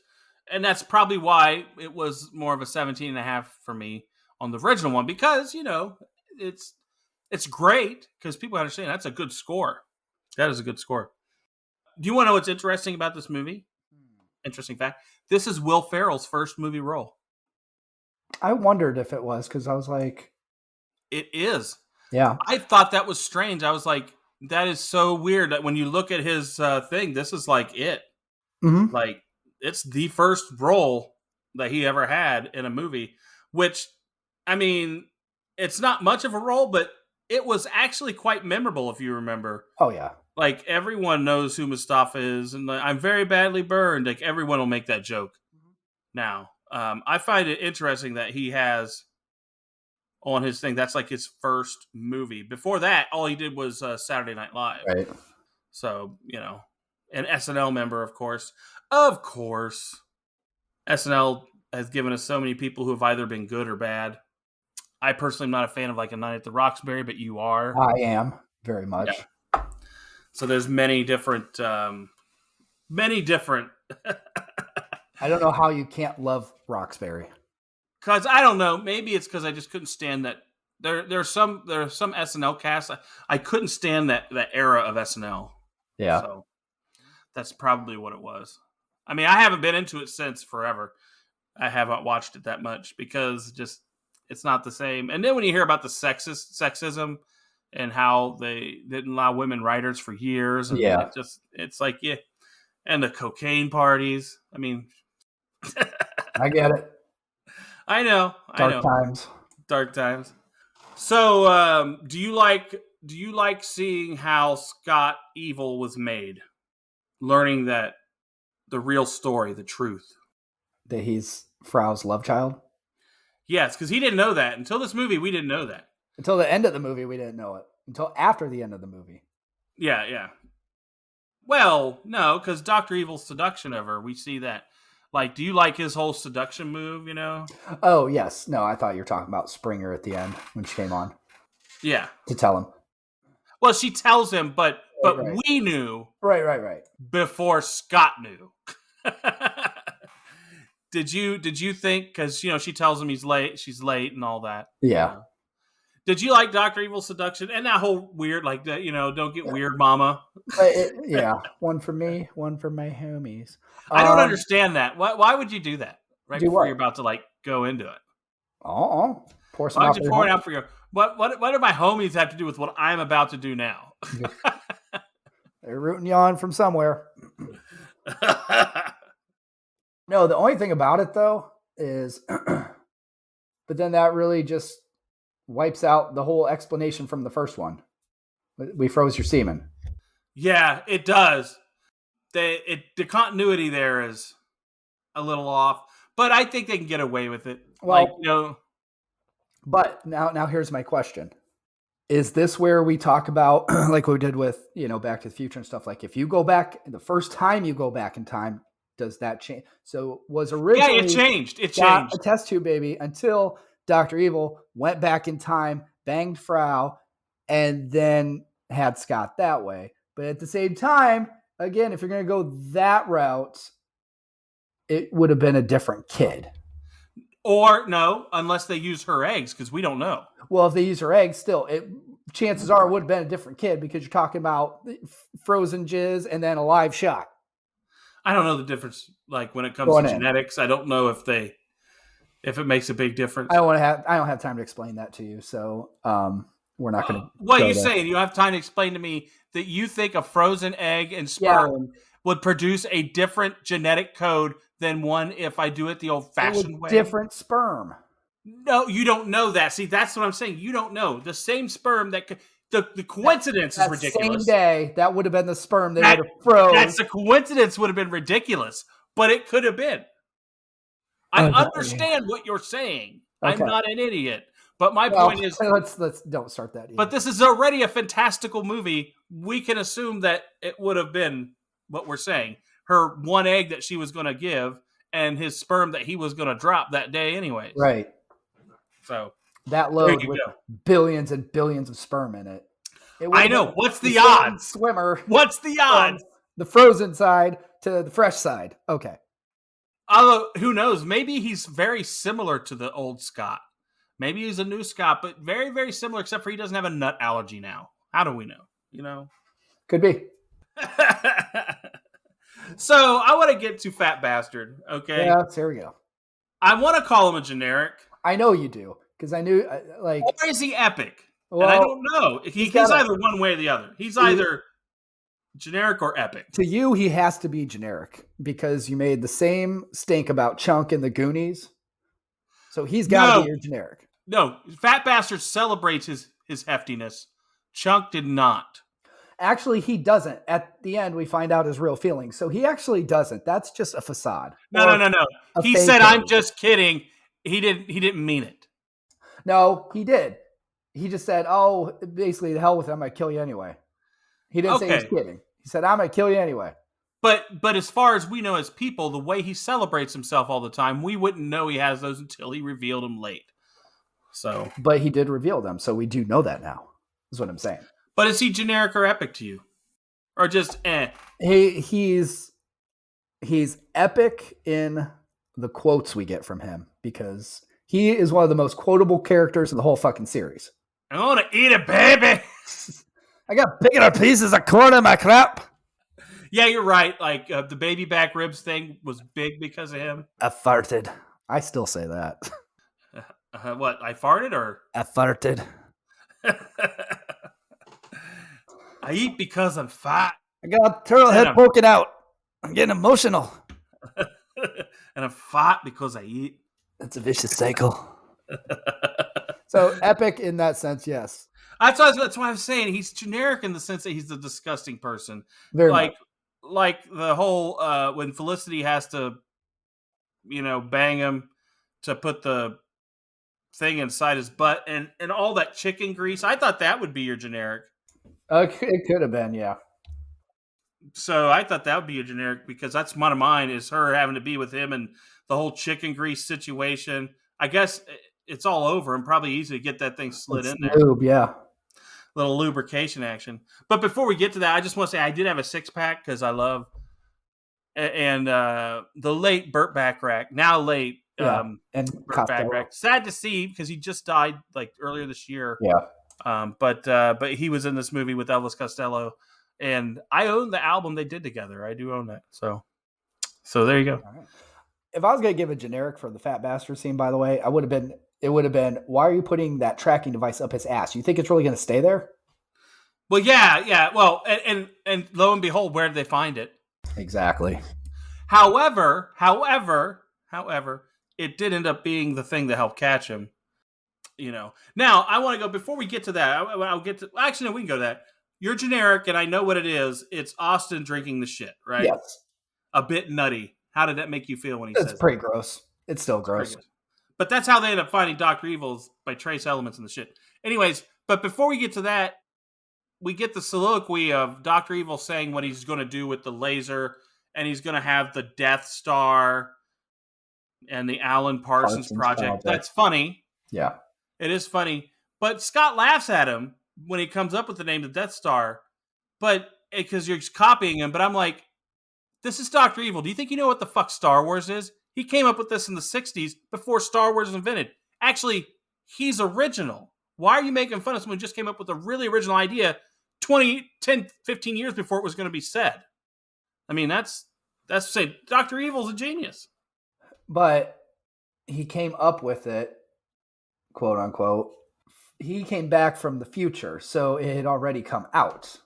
And that's probably why it was more of a 17.5 for me on the original one, because, it's great because people understand that's a good score. That is a good score. Do you want to know what's interesting about this movie? Interesting fact. This is Will Ferrell's first movie role. I wondered if it was, because I was like... It is. Yeah. I thought that was strange. I was like, that is so weird that when you look at his thing, this is like it. Mm-hmm. Like, it's the first role that he ever had in a movie, which, I mean, it's not much of a role, but it was actually quite memorable, if you remember. Oh, yeah. Like, everyone knows who Mustafa is, and I'm very badly burned. Like, everyone will make that joke now. I find it interesting that he has on his thing, that's like his first movie. Before that, all he did was Saturday Night Live. Right. So, an SNL member, of course. Of course. SNL has given us so many people who have either been good or bad. I personally am not a fan of like A Night at the Roxbury, but you are. I am, very much. Yeah. So there's many different. I don't know how you can't love Roxbury. Because I don't know. Maybe it's because I just couldn't stand that. There are some SNL casts. I couldn't stand that era of SNL. Yeah. So that's probably what it was. I mean, I haven't been into it since forever. I haven't watched it that much because just it's not the same. And then when you hear about the sexism and how they didn't allow women writers for years, and Yeah. it's like, yeah, and the cocaine parties. I mean, I get it. I know. Times. Dark times. So, do you like seeing how Scott Evil was made? Learning that the real story, the truth. That he's Frau's love child? Yes, because he didn't know that. Until this movie, we didn't know that. Until the end of the movie, we didn't know it. Until after the end of the movie. Yeah. Well, no, because Dr. Evil's seduction of her, we see that. Like, do you like his whole seduction move, you know? Oh, yes. No, I thought you were talking about Springer at the end when she came on. Yeah. To tell him. Well, she tells him, but right. we knew. Right. Before Scott knew. Did you think, because, she tells him she's late and all that. Yeah. Did you like Dr. Evil's seduction and that whole weird, like, don't get weird, mama? Yeah. One for me, one for my homies. I don't understand that. Why would you do that before you're about to, like, go into it? Pour some Why out would you pour it out for your... What do my homies have to do with what I'm about to do now? They're rooting you on from somewhere. No, the only thing about it, though, is... but then that really just wipes out the whole explanation from the first one. We froze your semen. Yeah, it does. The continuity there is a little off, but I think they can get away with it. Well, but now here's my question. Is this where we talk about, like we did with, Back to the Future and stuff, like if you go back, the first time you go back in time, does that change? So was originally... Yeah, it changed. It changed. A test tube baby until Dr. Evil went back in time, banged Frau, and then had Scott that way. But at the same time, again, if you're going to go that route, it would have been a different kid. Or no, unless they use her eggs, because we don't know. Well, if they use her eggs, still, chances are it would have been a different kid because you're talking about frozen jizz and then a live shot. I don't know the difference. Like when it comes to genetics, I don't know if it makes a big difference. I don't have time to explain that to you, so we're not going to. What are you saying? You don't have time to explain to me that you think a frozen egg and sperm would produce a different genetic code than one if I do it the old-fashioned way? Different sperm. No, you don't know that. See, that's what I'm saying. You don't know. The same sperm that the coincidence is ridiculous. Same day, that would have been the sperm they would have frozen. That's the coincidence would have been ridiculous, but it could have been. I understand what you're saying. Okay. I'm not an idiot. But my point is... Let's don't start that either. But this is already a fantastical movie. We can assume that it would have been what we're saying. Her one egg that she was going to give and his sperm that he was going to drop that day anyways. Right. So... that load with billions and billions of sperm in it. I know. What's the odds? Swimmer. What's the odds? The frozen side to the fresh side. Okay. Although, who knows? Maybe he's very similar to the old Scott. Maybe he's a new Scott, but very, very similar, except for he doesn't have a nut allergy now. How do we know? Could be. So, I want to get to Fat Bastard, okay? Yeah, there we go. I want to call him a generic. I know you do, because I knew, Or is he epic? Well, and I don't know. He's either one way or the other. He's either generic or epic. To you, he has to be generic, because you made the same stink about Chunk in the Goonies. So he's got to be your generic. No, Fat Bastard celebrates his heftiness. Chunk did not. Actually, he doesn't. At the end, we find out his real feelings. So he actually doesn't. That's just a facade. No. He said, "I'm just kidding." He didn't mean it. No, he did. He just said, "Oh, basically, the hell with it. I'm gonna kill you anyway." He didn't say he was kidding. He said, "I'm gonna kill you anyway." But as far as we know as people, the way he celebrates himself all the time, we wouldn't know he has those until he revealed them late. So, but he did reveal them, so we do know that now. Is what I'm saying. But is he generic or epic to you, or just eh? He's epic in the quotes we get from him, because he is one of the most quotable characters in the whole fucking series. I want to eat it, baby. I got bigger pieces of corn in my crap. Yeah, you're right. Like the baby back ribs thing was big because of him. I farted. I still say that. What, I farted or? I farted. I eat because I'm fat. I got a turtle head I'm- poking out. I'm getting emotional. And I'm fat because I eat. It's a vicious cycle. So epic in that sense, yes. That's why I was saying he's generic in the sense that he's a disgusting person. Very much. Like the whole when Felicity has to, bang him to put the thing inside his butt and all that chicken grease. I thought that would be your generic. It could have been, yeah. So I thought that would be a generic because that's one of mine is her having to be with him and the whole chicken grease situation. I guess it's all over and probably easy to get that thing slid in there. Lube, yeah. Little lubrication action. But before we get to that, I just want to say I did have a 6-pack because I love and the late Burt Bacharach, now late and Burt Bacharach. Sad to see because he just died like earlier this year. Yeah. But he was in this movie with Elvis Costello, and I own the album they did together. I do own that. So there you go. Right. If I was going to give a generic for the fat bastard scene, by the way, it would have been, why are you putting that tracking device up his ass? You think it's really going to stay there? Well, yeah. Well, and lo and behold, where did they find it? Exactly. However, it did end up being the thing that helped catch him. Now I want to go before we get to that. I'll get to. Actually, no, we can go to that. You're generic, and I know what it is. It's Austin drinking the shit, right? Yes. A bit nutty. How did that make you feel when he says It's pretty gross. It's still gross. But that's how they end up finding Dr. Evil's by trace elements in the shit. Anyways, but before we get to that, we get the soliloquy of Dr. Evil saying what he's going to do with the laser, and he's going to have the Death Star and the Alan Parsons Project. That's funny. Yeah. It is funny. But Scott laughs at him when he comes up with the name of the Death Star, but because you're copying him. But I'm like, this is Dr. Evil. Do you think you know what the fuck Star Wars is? He came up with this in the 60s before Star Wars was invented. Actually, he's original. Why are you making fun of someone who just came up with a really original idea 10, 15 years before it was going to be said? I mean, that's saying Dr. Evil's a genius. But he came up with it, quote unquote. He came back from the future, so it had already come out.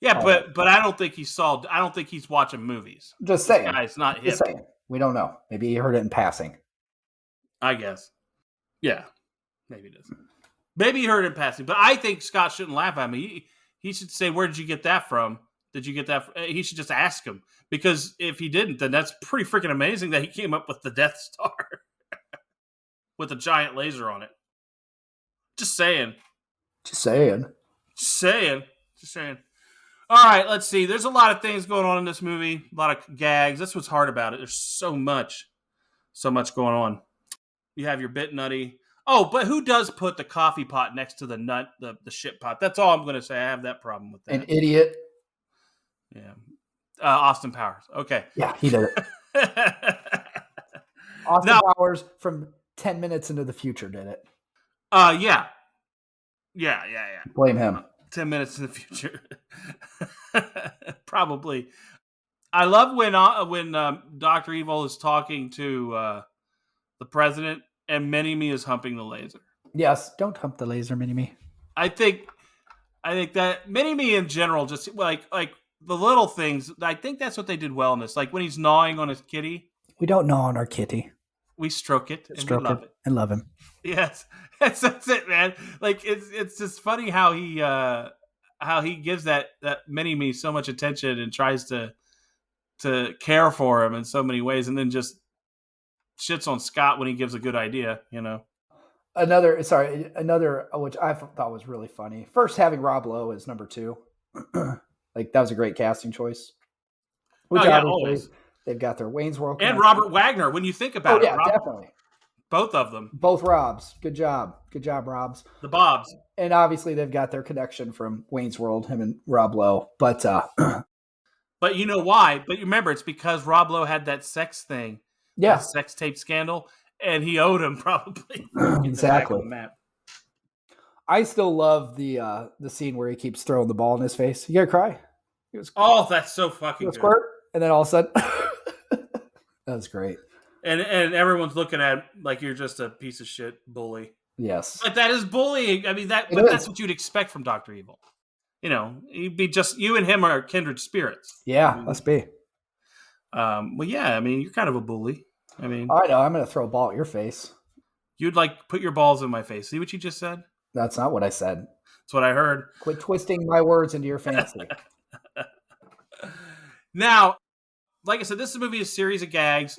Yeah, but I don't think I don't think he's watching movies. Just saying. This guy's not hip. Just saying. We don't know. Maybe he heard it in passing. I guess. Yeah. Maybe it is. Maybe he heard it in passing. But I think Scott shouldn't laugh at me. He should say, where did you get that from? Did you get that from? He should just ask him. Because if he didn't, then that's pretty freaking amazing that he came up with the Death Star. With a giant laser on it. Just saying. All right, let's see. There's a lot of things going on in this movie. A lot of gags. That's what's hard about it. There's so much going on. You have your bit nutty. Oh, but who does put the coffee pot next to the shit pot? That's all I'm going to say. I have that problem with that. An idiot. Yeah. Austin Powers. Okay. Yeah, he did it. Austin Powers from 10 minutes into the future did it. Yeah. Blame him. 10 minutes in the future. Probably. I love when Dr. Evil is talking to the president and Mini-Me is humping the laser. Yes, don't hump the laser, Mini-Me. I think that Mini-Me in general, just like the little things, I think that's what they did well in this. Like when he's gnawing on his kitty. We don't gnaw on our kitty. We stroke it and we love it. And love him. Yes, that's it, man. Like it's just funny how he gives that Mini-Me so much attention and tries to care for him in so many ways, and then just shits on Scott when he gives a good idea. Another which I thought was really funny. First, having Rob Lowe as number 2, like that was a great casting choice. Which always. They've got their Wayne's World and Robert Wagner. When you think about it, definitely. Both of them. Both Robs. Good job, Robs. The Bobs. And obviously they've got their connection from Wayne's World, him and Rob Lowe. But you know why? But remember, it's because Rob Lowe had that sex thing. Yeah. That sex tape scandal. And he owed him probably. Exactly. I still love the scene where he keeps throwing the ball in his face. You gotta cry. Oh, that's so fucking good. Squirt, and then all of a sudden that was great. and everyone's looking at like you're just a piece of shit bully. Yes. But that is bullying. I mean, that's what you'd expect from Dr. Evil. He'd be just, you and him are kindred spirits. Yeah, must be. Well, yeah, I mean, you're kind of a bully. I mean, I know. I'm going to throw a ball at your face. You'd like put your balls in my face. See what you just said? That's not what I said. That's what I heard. Quit twisting my words into your fancy. Now, like I said, this movie is a series of gags.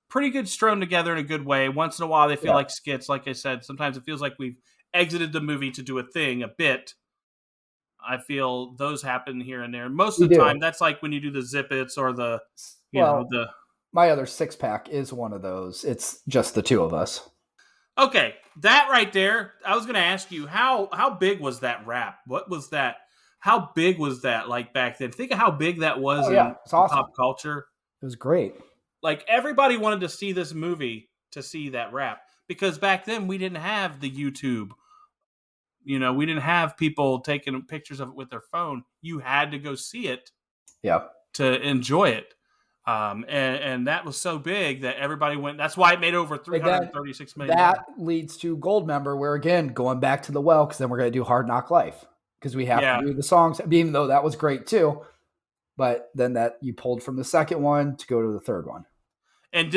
Pretty good strewn together in a good way. Once in a while, they feel like skits. Like I said, sometimes it feels like we've exited the movie to do a thing, a bit. I feel those happen here and there. Most of the time, that's like when you do the Zip-Its or the, my other 6-pack is one of those. It's just the two of us. Okay, that right there, I was going to ask you, how big was that rap? What was that? How big was that like back then? Think of how big that was in pop culture. It was great. Like everybody wanted to see this movie to see that rap because back then we didn't have the YouTube. We didn't have people taking pictures of it with their phone. You had to go see it to enjoy it. And that was so big that everybody went. That's why it made over $336 million. That leads to Goldmember, where again, going back to the well, because then we're going to do Hard Knock Life because we have to do the songs, even though that was great too. But then that you pulled from the second one to go to the third one. And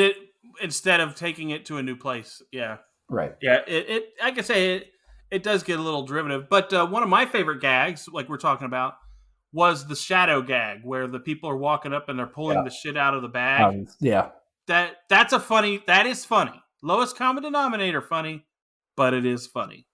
instead of taking it to a new place. Yeah. Right. Yeah. It I can say it does get a little derivative. But one of my favorite gags, like we're talking about, was the shadow gag where the people are walking up and they're pulling the shit out of the bag. That is funny. Lowest common denominator funny, but it is funny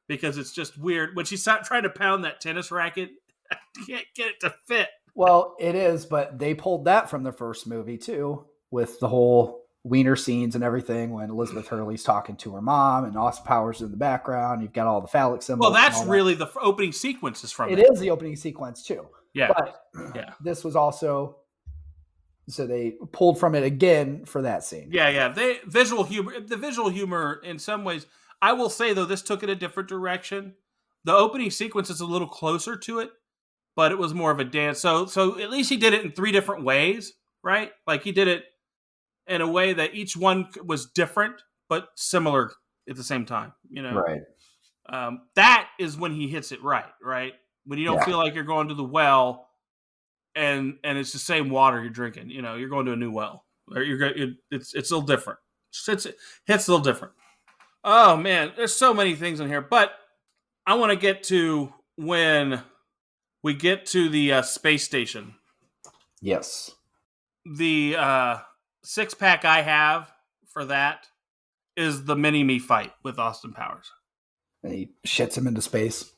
because it's just weird. When she's trying to pound that tennis racket, I can't get it to fit. Well, it is, but they pulled that from the first movie too, with the whole wiener scenes and everything when Elizabeth Hurley's talking to her mom and Austin Powers in the background. You've got all the phallic symbols. Well, that's really the opening sequences from it. It is the opening sequence too. Yeah. But this was also, so they pulled from it again for that scene. Yeah. The visual humor in some ways, I will say though, this took it a different direction. The opening sequence is a little closer to it, but it was more of a dance. So at least he did it in 3 different ways, right? Like he did it in a way that each one was different, but similar at the same time, Right. That is when he hits it right? When you don't feel like you're going to the well and it's the same water you're drinking, you're going to a new well. Or it's a little different. Hits a little different. Oh, man, there's so many things in here. But I want to get to when we get to the space station. Yes. The 6-pack I have for that is the mini-me fight with Austin Powers. And he shits him into space.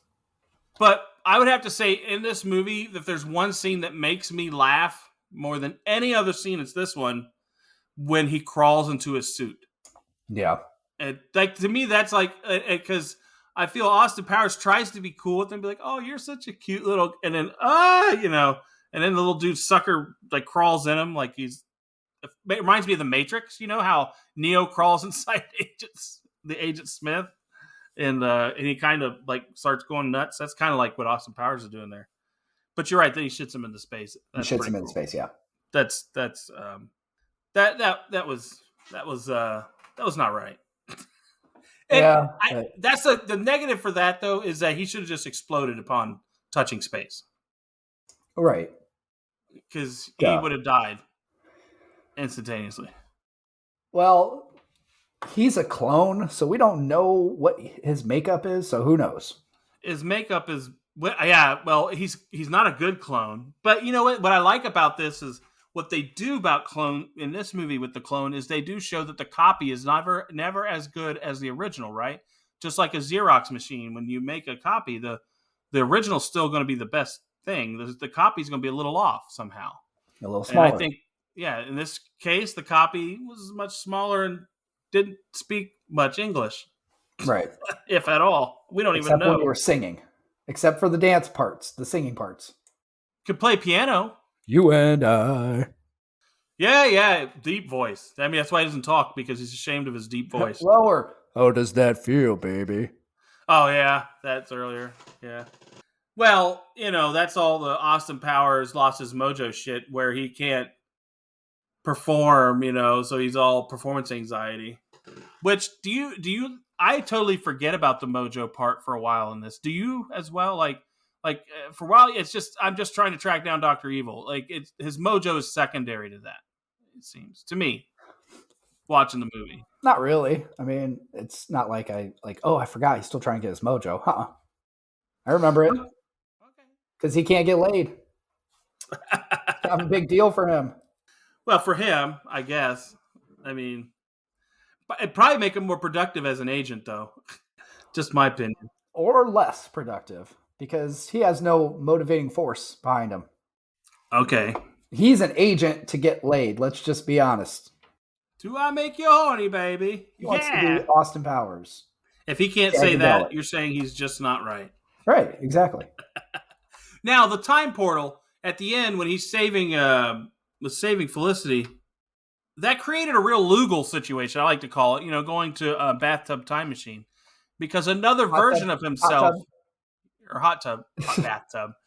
But I would have to say in this movie, if there's one scene that makes me laugh more than any other scene, it's this one, when he crawls into his suit. Yeah. And to me, that's like, because I feel Austin Powers tries to be cool with them, be like, oh, you're such a cute little, and then, and then the little dude sucker like crawls in him like it reminds me of the Matrix, how Neo crawls inside Agent Smith. And he kind of like starts going nuts. That's kind of like what Austin Powers is doing there. But you're right. Then he shits him into space. He shits him into space. Yeah. That was not right. That's the negative for that though is that he should have just exploded upon touching space. Right. Because he would have died instantaneously. Well, he's a clone, so we don't know what his makeup is, so who knows? His makeup is, well, he's not a good clone. But you know what I like about this is what they do about clone in this movie with the clone is they do show that the copy is never as good as the original, right? Just like a Xerox machine, when you make a copy, the original is still going to be the best thing. The copy is going to be a little off somehow. A little smaller. And I think, in this case, the copy was much smaller and didn't speak much English. Right. If at all. We don't even know. Except when we were singing. Except for the dance parts, the singing parts. Could play piano. You and I. Yeah. Deep voice. I mean, that's why he doesn't talk, because he's ashamed of his deep voice. Lower. How does that feel, baby? Oh, yeah. That's earlier. Yeah. Well, that's all the Austin Powers lost his mojo shit where he can't perform, so he's all performance anxiety. Which do you? I totally forget about the mojo part for a while in this. Do you as well? For a while, it's just I'm just trying to track down Dr. Evil. Like his mojo is secondary to that. It seems to me watching the movie. Not really. I mean, it's not like I forgot he's still trying to get his mojo. I remember it because he can't get laid. It's kind of a big deal for him. Well, for him, I guess. I mean, it'd probably make him more productive as an agent, though. Just my opinion. Or less productive because he has no motivating force behind him. Okay. He's an agent to get laid. Let's just be honest. Do I make you horny, baby? He wants to be Austin Powers. If he can't say that, you're saying he's just not right. Right, exactly. Now, the time portal at the end when he's saving Felicity, that created a real Lugal situation, I like to call it, going to a bathtub time machine. Because another version of himself... bathtub.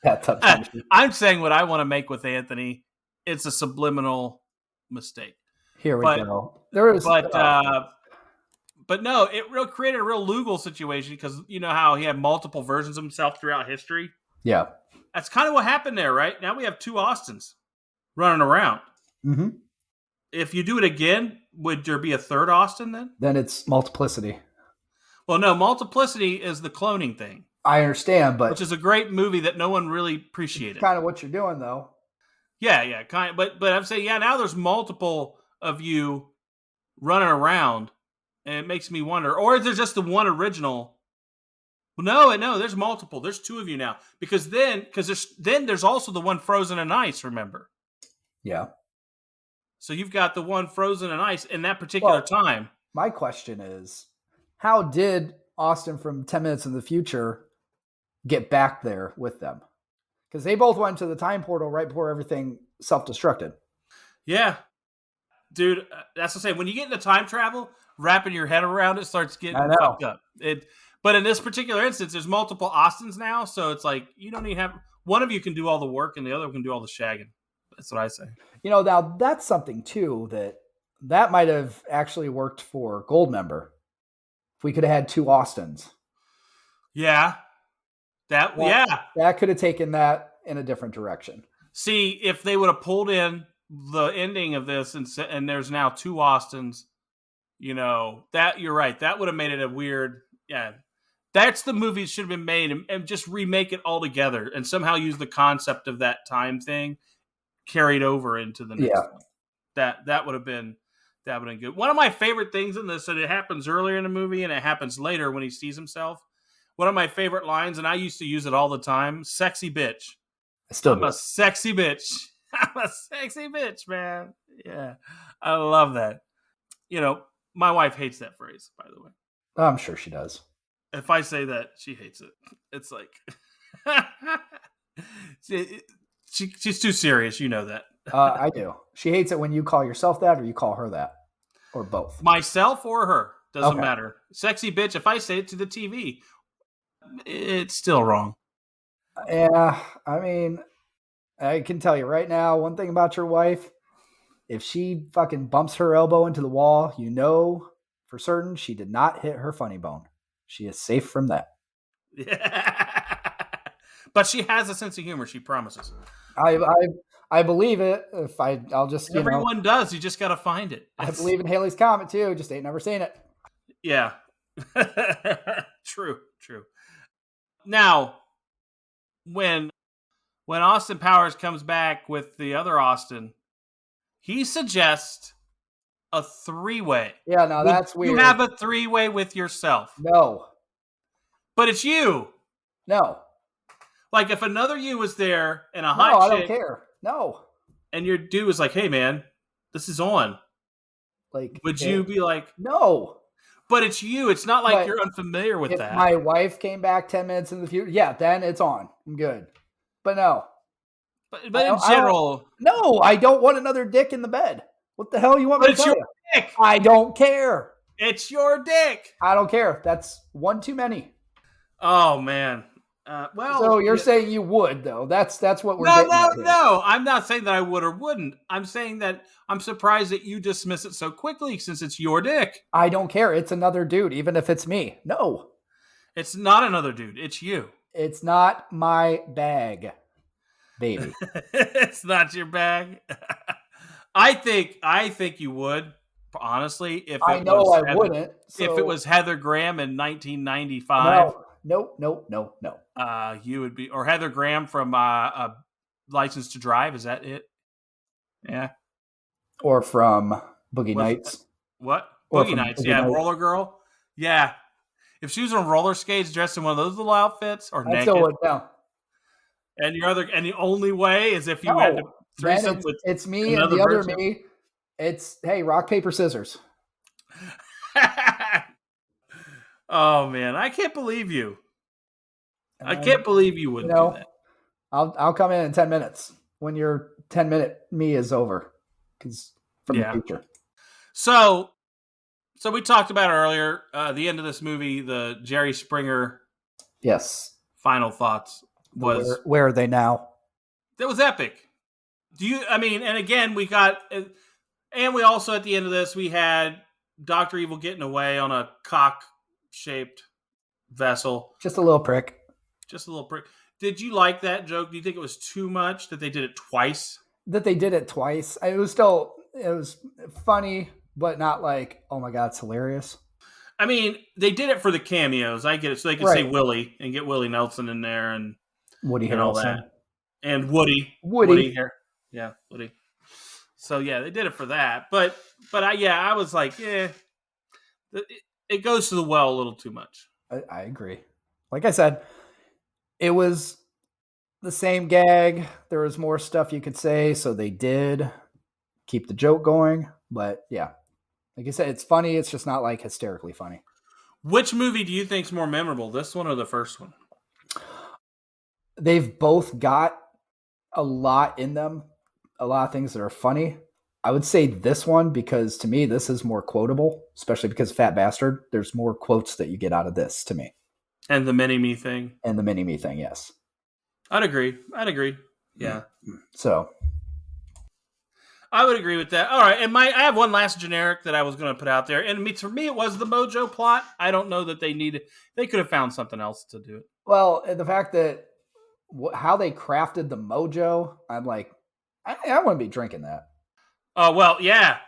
Bathtub time machine. I'm saying what I want to make with Anthony. It's a subliminal mistake. Here we go. There is... But no, it created a real Lugal situation because you know how he had multiple versions of himself throughout history? Yeah. That's kind of what happened there, right? Now we have two Austins running around. Mm-hmm. If you do it again, would there be a third Austin then? Then it's multiplicity. Well, no, multiplicity is the cloning thing. I understand, but... Which is a great movie that no one really appreciated. Kind of what you're doing, though. Yeah, kind of. But I'm saying, now there's multiple of you running around, and it makes me wonder. Or is there just the one original? Well, no, there's multiple. There's two of you now. Because there's also the one frozen in ice, remember? Yeah. So you've got the one frozen in ice in that particular time. My question is, how did Austin from 10 Minutes in the Future get back there with them? Because they both went to the time portal right before everything self-destructed. Yeah. Dude, that's what I'm saying. When you get into time travel, wrapping your head around it starts getting fucked up. But in this particular instance, there's multiple Austins now, so it's like you don't even have... One of you can do all the work and the other can do all the shagging. That's what I say. Now that's something, too, that might have actually worked for Goldmember. If we could have had two Austins. Yeah. That could have taken that in a different direction. See, if they would have pulled in the ending of this and there's now two Austins, that you're right. That would have made it a weird, that's the movie that should have been made and just remake it all together and somehow use the concept of that time thing carried over into the next one. That would have been good. One of my favorite things in this, and it happens earlier in the movie and it happens later when he sees himself. One of my favorite lines, and I used to use it all the time, sexy bitch. I'm a sexy bitch. I'm a sexy bitch, man. Yeah. I love that. My wife hates that phrase, by the way. I'm sure she does. If I say that, she hates it. It's like... she's too serious. You know that. I do. She hates it when you call yourself that or you call her that. Or both. Myself or her. Doesn't matter. Sexy bitch, if I say it to the TV, it's still wrong. Yeah, I mean, I can tell you right now, one thing about your wife, if she fucking bumps her elbow into the wall, for certain she did not hit her funny bone. She is safe from that. Yeah. But she has a sense of humor, she promises. I believe it. I'll just everyone does. You just got to find it. I believe in Haley's Comet too. Just ain't never seen it. Yeah. True. Now, when Austin Powers comes back with the other Austin, he suggests a three-way. Yeah, no, that's weird. You have a three-way with yourself. No. But it's you. No. Like if another you was there and a hot chick. I don't care. No. And your dude was like, hey man, this is on. Like, would you be like, no. But it's you. It's not like you're unfamiliar with that. If my wife came back 10 minutes in the future, then it's on. I'm good. But no. But in general. No, I don't want another dick in the bed. What the hell you want me to tell you? It's your dick. I don't care. It's your dick. I don't care. That's one too many. Oh, man. Well, So you're saying you would, though. That's what we're no, getting no, at here. no. I'm not saying that I would or wouldn't. I'm saying that I'm surprised that you dismiss it so quickly since it's your dick. I don't care. It's another dude, even if it's me. No, It's not another dude. It's you. it's not my bag, baby. It's not your bag. I think you would, honestly, if I it know was I wouldn't. if it So was Heather Graham in 1995. no. You would be, or Heather Graham from License to Drive. Is that it? Yeah. Or from Boogie Was- Nights. What? Or Boogie from Nights. Boogie Yeah. Nights. Roller Girl. Yeah. If she was on roller skates, dressed in one of those little outfits, or I naked, still would no. and the only way is if you No. had to Then threesome with it's me and another the other person. me. It's hey, rock, paper, scissors. Oh man, I can't believe you. I can't believe you wouldn't do that. I'll come in 10 minutes when your 10-minute me is over. Because from the future. So we talked about earlier, the end of this movie, the Jerry Springer. Yes. Final thoughts was where are they now? That was epic. And again, we got, and we also at the end of this we had Dr. Evil getting away on a cock-shaped vessel. Just a little prick. Did you like that joke? Do you think it was too much that they did it twice? That they did it twice. It was funny, but not like, oh my God, it's hilarious. I mean, they did it for the cameos. I get it. So they could say Willie and get Willie Nelson in there and Woody and all Harrelson. that. And Woody here. Yeah, Woody. So yeah, they did it for that. But I was like, it goes to the well a little too much. I agree. Like I said, it was the same gag. There was more stuff you could say, so they did keep the joke going. But yeah, like I said, it's funny. It's just not like hysterically funny. Which movie do you think's more memorable, this one or the first one? They've both got a lot in them, a lot of things that are funny. I would say this one because to me, this is more quotable, especially because Fat Bastard. There's more quotes that you get out of this to me. And the mini-me thing. Yes. I'd agree. Yeah. So. I would agree with that. All right, and I have one last generic that I was going to put out there, and for me, it was the Mojo plot. I don't know that they could have found something else to do it. Well, the fact that how they crafted the Mojo, I'm like, I wouldn't be drinking that. Oh well, yeah.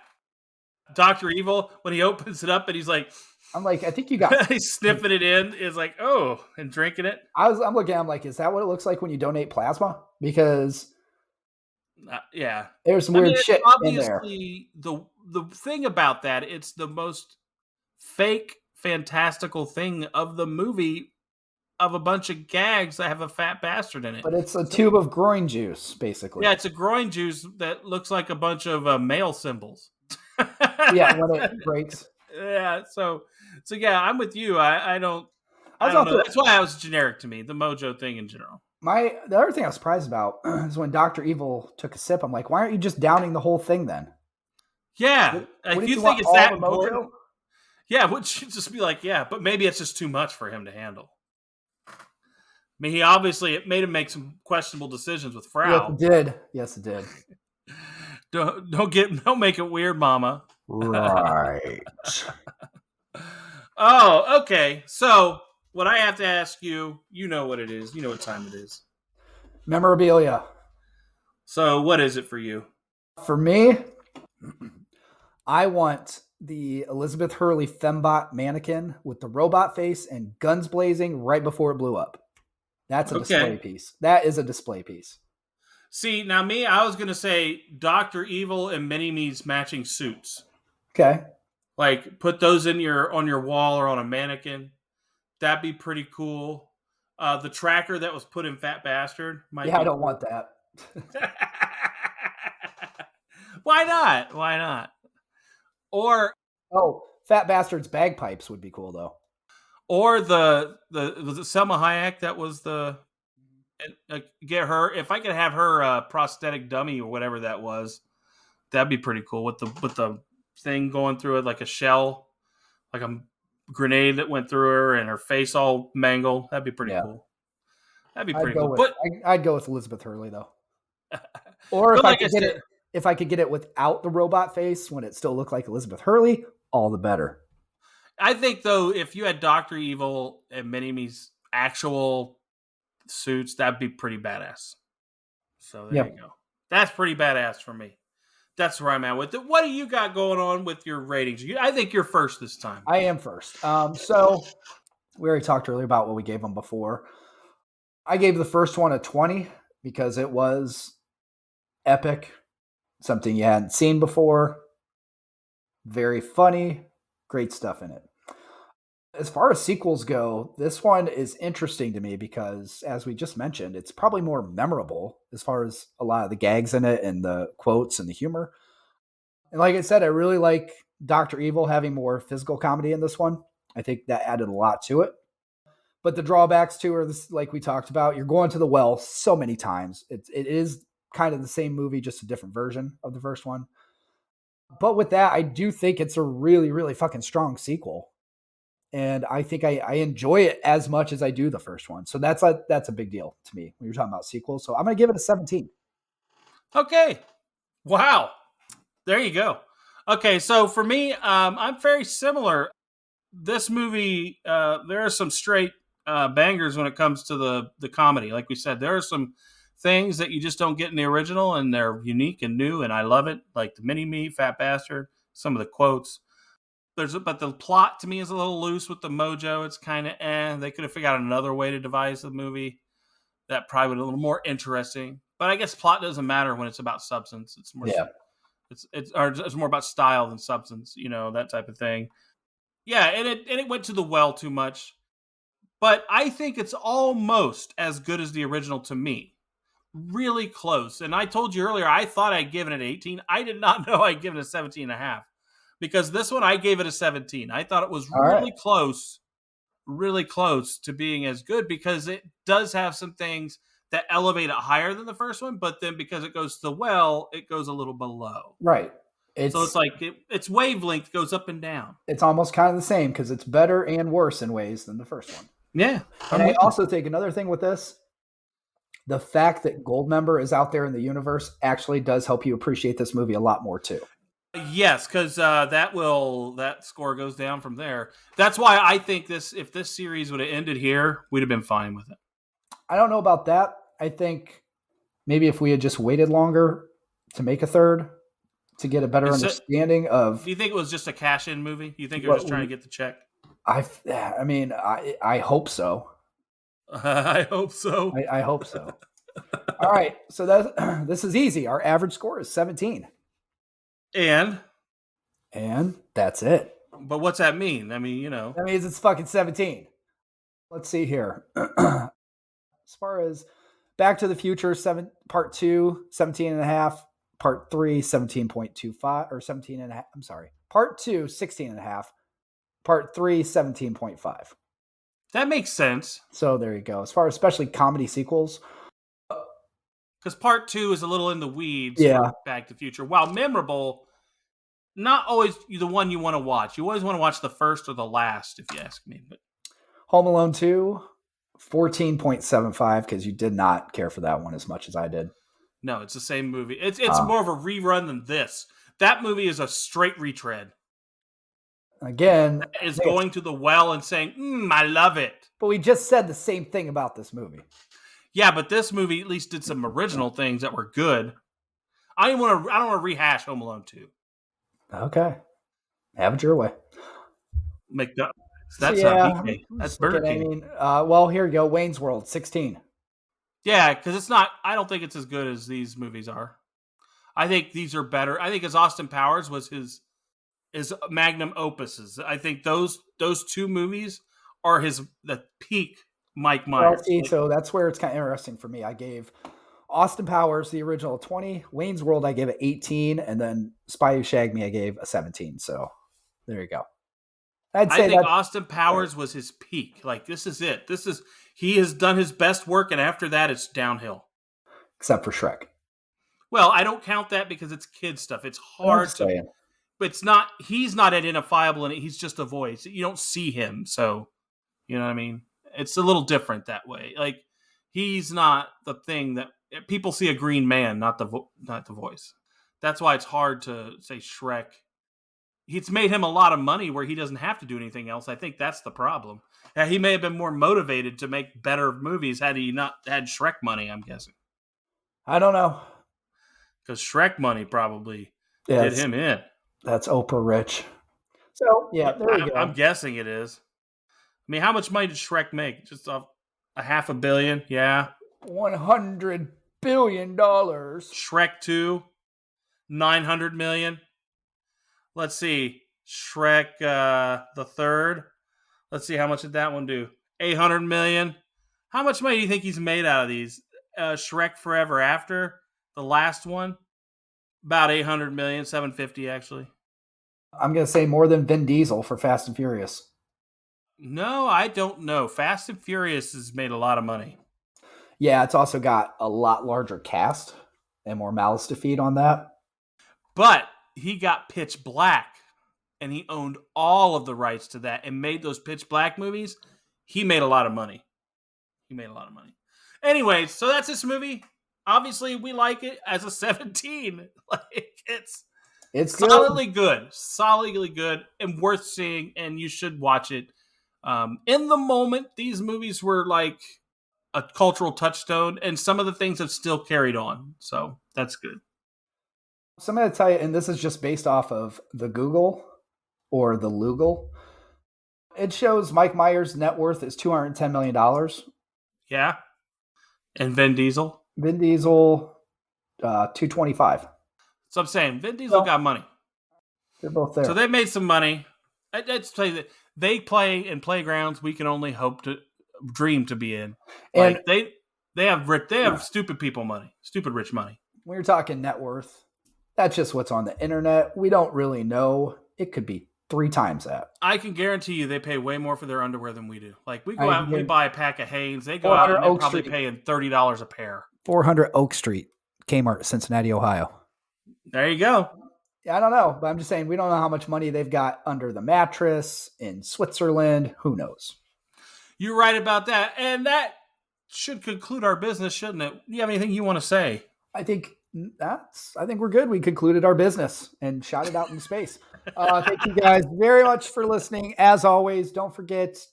Dr. Evil, when he opens it up and he's like, I'm like, I think you got. He's sniffing it in. Is like, oh, and drinking it. I'm looking. I'm like, is that what it looks like when you donate plasma? Because. Yeah, there's some weird shit in there. Obviously, the thing about that, it's the most fake, fantastical thing of the movie, of a bunch of gags that have a fat bastard in it. But it's a tube of groin juice, basically. Yeah, it's a groin juice that looks like a bunch of male symbols. Yeah, when it breaks. Yeah, so yeah, I'm with you. I don't know. That's why it was generic to me, the Mojo thing in general. The other thing I was surprised about is when Dr. Evil took a sip. I'm like, why aren't you just downing the whole thing then? Yeah, if you think it's that important, yeah, would you just be like, yeah, but maybe it's just too much for him to handle. I mean, it made him make some questionable decisions with Frau. Yes, it did. Don't make it weird, Mama. Right. Oh, okay. So what I have to ask you, you know what it is. You know what time it is. Memorabilia. So what is it for you? For me, I want the Elizabeth Hurley fembot mannequin with the robot face and guns blazing right before it blew up. That's a display piece. That is a display piece. See, now I was going to say Dr. Evil and Mini-Me's matching suits. Okay. Like put those on your wall or on a mannequin. That'd be pretty cool. The tracker that was put in Fat Bastard might be I don't want that. Why not? Or Fat Bastard's bagpipes would be cool though. Or was it Selma Hayek that was get her, if I could have her prosthetic dummy or whatever that was, that'd be pretty cool with the thing going through it like a shell, like a grenade that went through her and her face all mangled. That'd be pretty cool. That'd be I'd pretty go cool. with But I'd go with Elizabeth Hurley though. Or if but I like I could get said, it, if I could get it without the robot face when it still looked like Elizabeth Hurley, all the better. I think though, if you had Dr. Evil and Mini-Me's actual suits, that'd be pretty badass. So there Yep. you go. That's pretty badass for me. That's where I'm at with it. What do you got going on with your ratings? I think you're first this time. I am first. So we already talked earlier about what we gave them before. I gave the first one a 20 because it was epic, something you hadn't seen before, very funny, great stuff in it. As far as sequels go, this one is interesting to me because, as we just mentioned, it's probably more memorable as far as a lot of the gags in it and the quotes and the humor. And like I said, I really like Dr. Evil having more physical comedy in this one. I think that added a lot to it. But the drawbacks too are this, like we talked about, you're going to the well so many times. It is kind of the same movie, just a different version of the first one. But with that, I do think it's a really, really fucking strong sequel. And I think I enjoy it as much as I do the first one. So that's a big deal to me when you're talking about sequels. So I'm going to give it a 17. Okay. Wow. There you go. Okay, so for me, I'm very similar. This movie, there are some straight bangers when it comes to the comedy. Like we said, there are some things that you just don't get in the original, and they're unique and new, and I love it. Like the Mini-Me, Fat Bastard, some of the quotes. But the plot to me is a little loose with the mojo. It's kind of They could have figured out another way to devise the movie that probably would be a little more interesting. But I guess plot doesn't matter when it's about substance. It's more it's more about style than substance, that type of thing. Yeah, and it went to the well too much. But I think it's almost as good as the original to me. Really close. And I told you earlier, I thought I'd given it an 18. I did not know I'd given it a 17 and a half. Because this one, I gave it a 17. I thought it was really close to being as good because it does have some things that elevate it higher than the first one. But then because it goes to the well, it goes a little below. Right. So it's like its wavelength goes up and down. It's almost kind of the same because it's better and worse in ways than the first one. Yeah. And I also think another thing with this, the fact that Goldmember is out there in the universe actually does help you appreciate this movie a lot more too. Yes, because that score goes down from there. That's why I think if this series would have ended here, we'd have been fine with it. I don't know about that. I think maybe if we had just waited longer to make a third to get a better understanding of. Do you think it was just a cash-in movie? You think they were just trying to get the check? I hope so. I hope so. I hope so. All right, so this is easy. Our average score is 17. And that's it. But what's that mean? I mean, That means it's fucking 17. Let's see here. As far as Back to the Future, Part 2, 17 and a half. Part 3, 17.25 or 17 and a half. I'm sorry. Part 2, 16 and a half. Part 3, 17.5. That makes sense. So there you go. As far as especially comedy sequels. Because Part 2 is a little in the weeds for Back to the Future. While memorable, not always the one you want to watch. You always want to watch the first or the last, if you ask me. But Home Alone 2, 14.75, because you did not care for that one as much as I did. No, it's the same movie. It's more of a rerun than this. That movie is a straight retread. Again, is going to the well and saying, I love it. But we just said the same thing about this movie. Yeah, but this movie at least did some original things that were good. I don't want to rehash Home Alone 2. Okay. Have it your way. That's not BK. That's Burger King. I mean, well, here you go. Wayne's World, 16. Yeah, because it's not. I don't think it's as good as these movies are. I think these are better. I think as Austin Powers was his magnum opuses. I think those two movies are the peak Mike Myers. Well, so that's where it's kind of interesting for me. I gave Austin Powers, the original, 20. Wayne's World, I gave it 18. And then Spy Who Shagged Me, I gave a 17. So there you go. I think Austin Powers was his peak. Like, this is it. He has done his best work, and after that, it's downhill. Except for Shrek. Well, I don't count that because it's kid stuff. It's hard to... But he's not identifiable in it. He's just a voice. You don't see him. So, you know what I mean? It's a little different that way. Like, He's not the thing that people see a green man, not the voice. That's why it's hard to say Shrek. It's made him a lot of money where he doesn't have to do anything else. I think that's the problem. He may have been more motivated to make better movies had he not had Shrek money, I'm guessing. I don't know. Because Shrek money probably did him in. That's Oprah rich. So, yeah, there we go. I'm guessing it is. I mean, how much money did Shrek make? Just off $500 million? Yeah. $100 billion. Shrek 2, $900 million. Let's see. Shrek the third. Let's see, how much did that one do? $800 million. How much money do you think he's made out of these? Shrek Forever After, the last one, about $800 million, $750 actually. I'm going to say more than Vin Diesel for Fast and Furious. No, I don't know. Fast and Furious has made a lot of money. Yeah, it's also got a lot larger cast and more mouths to feed on that. But he got Pitch Black, and he owned all of the rights to that and made those Pitch Black movies. He made a lot of money. Anyways, so that's this movie. Obviously, we like it as a 17. It's solidly good and worth seeing, and you should watch it. In the moment, these movies were like a cultural touchstone, and some of the things have still carried on. So that's good. So I'm going to tell you, and this is just based off of the Google or the Lugal. It shows Mike Myers' net worth is $210 million. Yeah. And Vin Diesel? Vin Diesel, 225. So I'm saying Vin Diesel got money. They're both there. So they made some money. I'd say that they play in playgrounds we can only hope to dream to be in. Like and they have stupid people money, stupid rich money. When you're talking net worth, that's just what's on the internet. We don't really know. It could be 3 times that. I can guarantee you they pay way more for their underwear than we do. Like we go out and we buy a pack of Hanes. They go out and they're probably paying $30 a pair. 400 Oak Street, Kmart, Cincinnati, Ohio. There you go. I don't know, but I'm just saying we don't know how much money they've got under the mattress in Switzerland. Who knows? You're right about that. And that should conclude our business, shouldn't it? Do you have anything you want to say? I think we're good. We concluded our business and shot it out in space. Thank you guys very much for listening. As always, don't forget,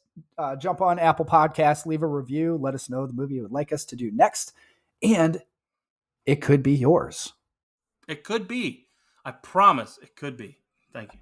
jump on Apple Podcasts, leave a review, let us know the movie you would like us to do next. And it could be yours. It could be. I promise it could be. Thank you.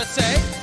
Say